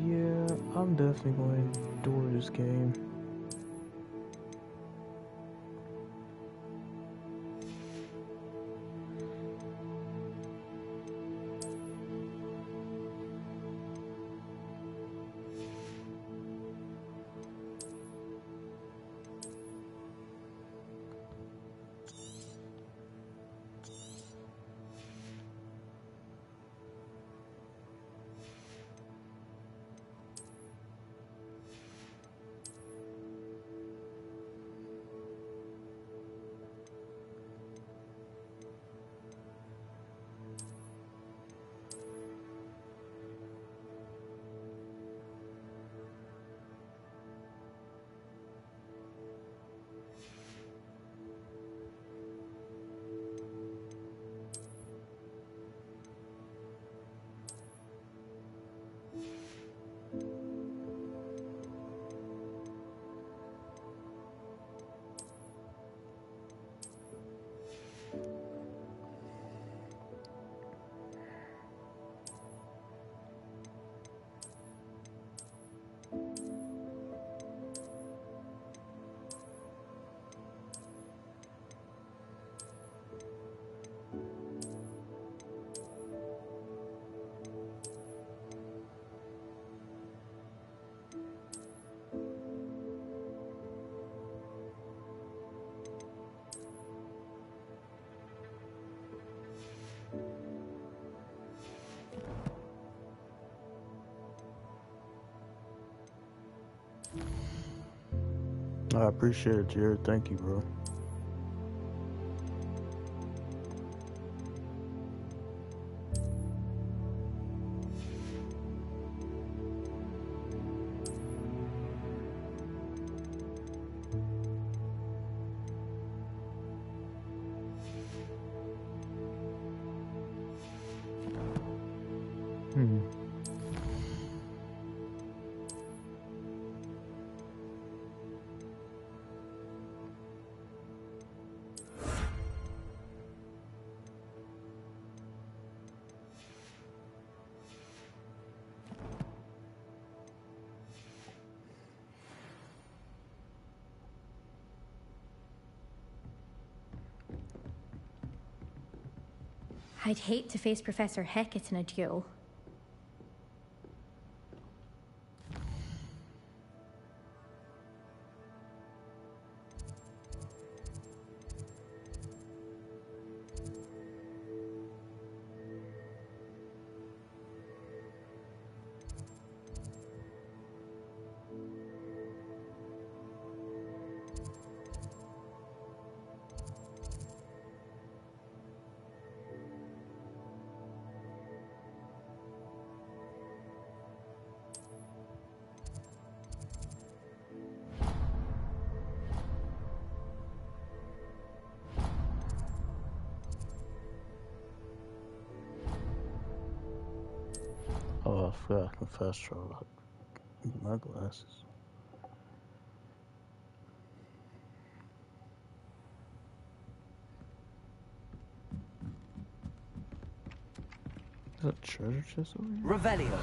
[SPEAKER 1] Yeah, I'm definitely going to endure this game. I appreciate it, Jared. Thank you, bro.
[SPEAKER 14] I'd hate to face Professor Hecat in a duel.
[SPEAKER 1] Hopefully I can fast travel my glasses. Is that treasure chest over here?
[SPEAKER 2] Revelio.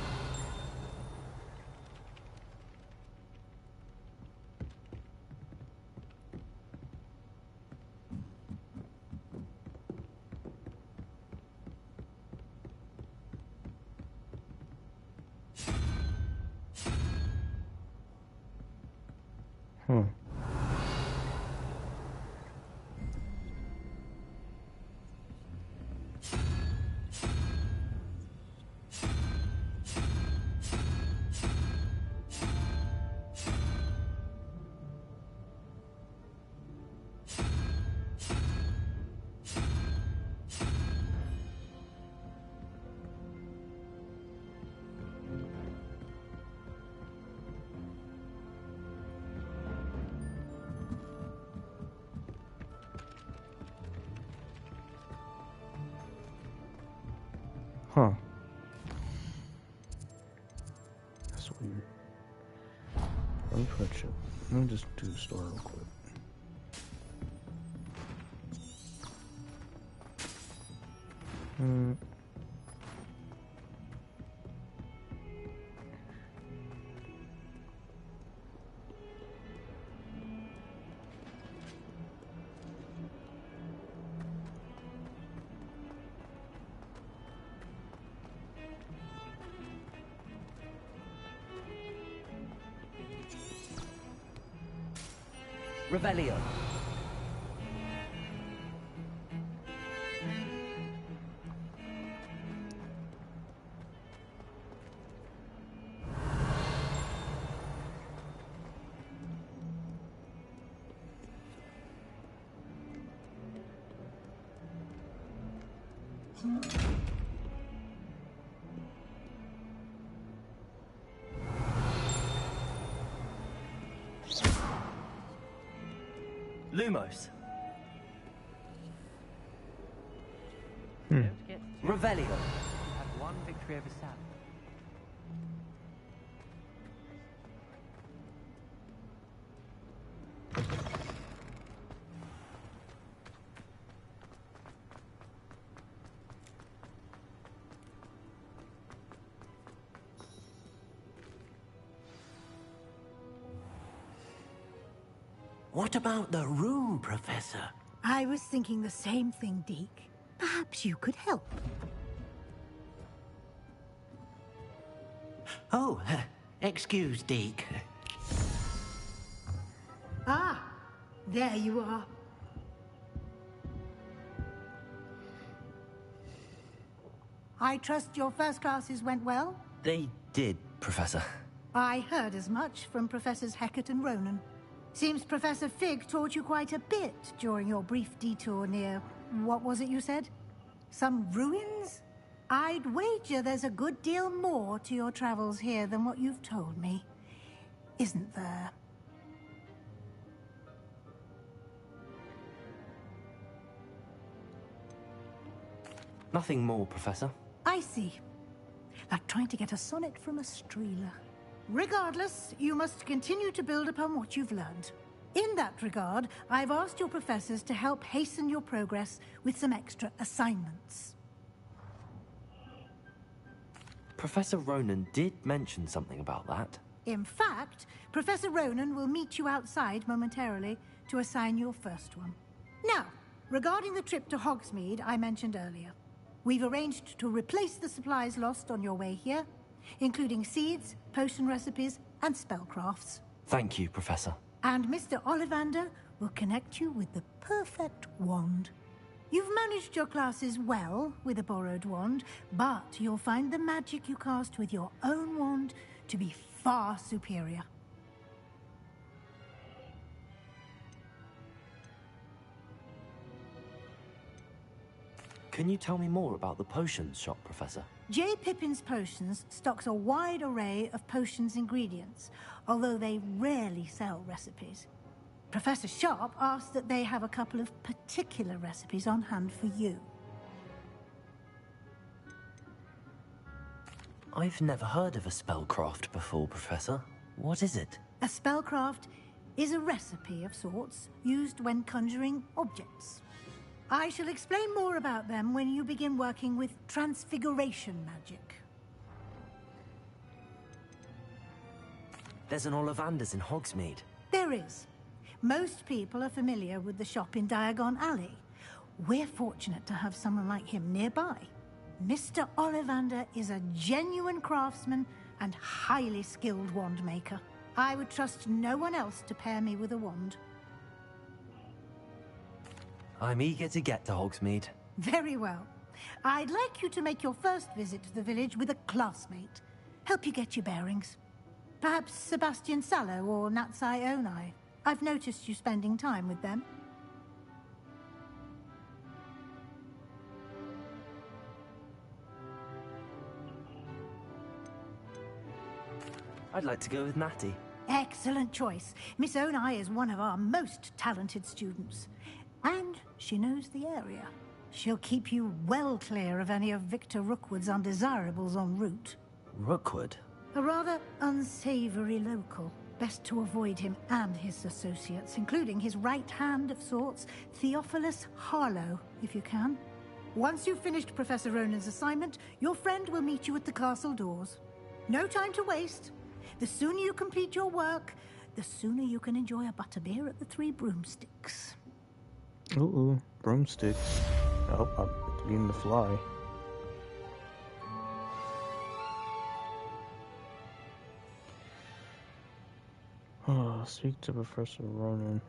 [SPEAKER 1] Huh. That's weird. Let me put you. Let me just do the store real quick.
[SPEAKER 2] Revelio. Lumos. Revelio.
[SPEAKER 20] You have one victory over Sam.
[SPEAKER 4] What about the room, Professor?
[SPEAKER 12] I was thinking the same thing, Deke. Perhaps you could help.
[SPEAKER 4] Oh, excuse, Deke.
[SPEAKER 12] Ah, there you are. I trust your first classes went well?
[SPEAKER 2] They did, Professor.
[SPEAKER 12] I heard as much from Professors Hecat and Ronan. Seems Professor Fig taught you quite a bit during your brief detour near... what was it you said? Some ruins? I'd wager there's a good deal more to your travels here than what you've told me. Isn't there?
[SPEAKER 2] Nothing more, Professor.
[SPEAKER 12] I see. Like trying to get a sonnet from a streeler. Regardless, you must continue to build upon what you've learned. In that regard, I've asked your professors to help hasten your progress with some extra assignments.
[SPEAKER 2] Professor Ronan did mention something about that.
[SPEAKER 12] In fact, Professor Ronan will meet you outside momentarily to assign your first one. Now, regarding the trip to Hogsmeade I mentioned earlier, we've arranged to replace the supplies lost on your way here, including seeds, potion recipes, and spellcrafts.
[SPEAKER 2] Thank you, Professor.
[SPEAKER 12] And Mr. Ollivander will connect you with the perfect wand. You've managed your classes well with a borrowed wand, but you'll find the magic you cast with your own wand to be far superior.
[SPEAKER 2] Can you tell me more about the potions shop, Professor?
[SPEAKER 12] J. Pippin's Potions stocks a wide array of potions ingredients, although they rarely sell recipes. Professor Sharp asked that they have a couple of particular recipes on hand for you.
[SPEAKER 2] I've never heard of a spellcraft before, Professor. What is it?
[SPEAKER 12] A spellcraft is a recipe of sorts used when conjuring objects. I shall explain more about them when you begin working with transfiguration magic.
[SPEAKER 2] There's an Ollivander's in Hogsmeade.
[SPEAKER 12] There is. Most people are familiar with the shop in Diagon Alley. We're fortunate to have someone like him nearby. Mr. Ollivander is a genuine craftsman and highly skilled wand maker. I would trust no one else to pair me with a wand.
[SPEAKER 2] I'm eager to get to Hogsmeade.
[SPEAKER 12] Very well. I'd like you to make your first visit to the village with a classmate. Help you get your bearings. Perhaps Sebastian Sallow or Natsai Onai. I've noticed you spending time with them.
[SPEAKER 2] I'd like to go with Natty.
[SPEAKER 12] Excellent choice. Miss Onai is one of our most talented students. And she knows the area. She'll keep you well clear of any of Victor Rookwood's undesirables en route.
[SPEAKER 2] Rookwood?
[SPEAKER 12] A rather unsavory local. Best to avoid him and his associates, including his right hand of sorts, Theophilus Harlow, if you can. Once you've finished Professor Ronan's assignment, your friend will meet you at the castle doors. No time to waste. The sooner you complete your work, the sooner you can enjoy a butterbeer at the Three Broomsticks.
[SPEAKER 1] Ooh, broomsticks. Oh, I'm beginning to fly. Oh, speak to Professor Ronan.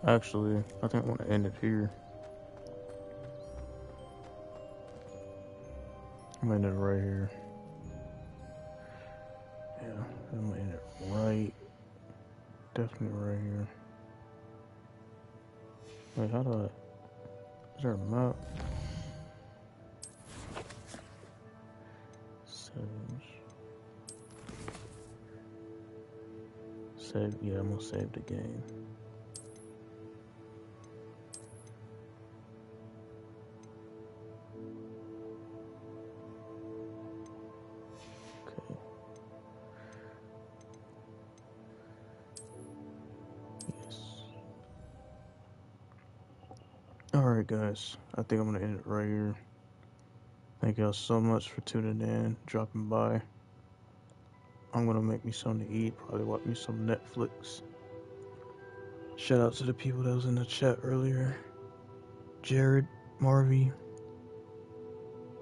[SPEAKER 1] Actually, I think I want to end it here. I'm gonna end it right here. Yeah, I'm gonna end it right. Definitely right here. Wait, how do I... Is there a map? Save, yeah, I'm gonna save the game. Alright guys, I think I'm gonna end it right here. Thank y'all so much for tuning in, dropping by. I'm gonna make me something to eat, probably watch me some Netflix. Shout out to the people that was in the chat earlier. Jared, Marvy,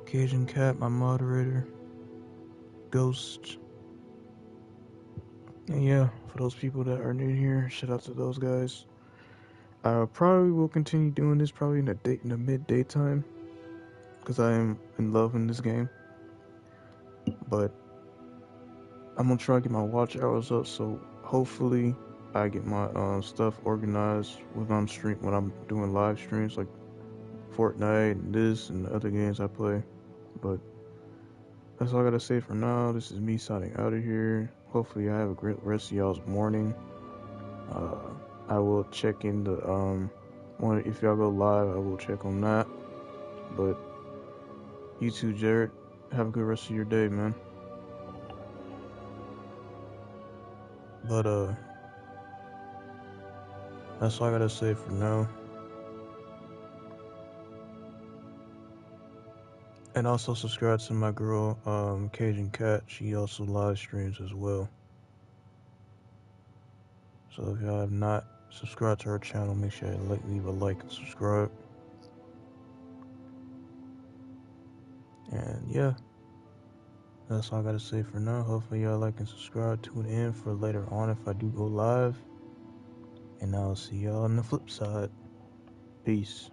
[SPEAKER 1] Cajun Cat, my moderator, Ghost. And yeah, for those people that are new here, shout out to those guys. I probably will continue doing this probably in the midday time, because I am in love in this game. But I'm gonna try to get my watch hours up, so hopefully I get my stuff organized when I'm doing live streams like Fortnite and this and the other games I play. But that's all I gotta say for now. This is me signing out of here. Hopefully I have a great rest of y'all's morning. I will check in the if y'all go live, I will check on that. But you too, Jared. Have a good rest of your day, man. But that's all I gotta say for now. And also subscribe to my girl, Cajun Cat. She also live streams as well. So if y'all have not subscribed to her channel, make sure you leave a like and subscribe. And yeah, that's all I gotta say for now. Hopefully y'all like and subscribe. Tune in for later on if I do go live. And I'll see y'all on the flip side. Peace.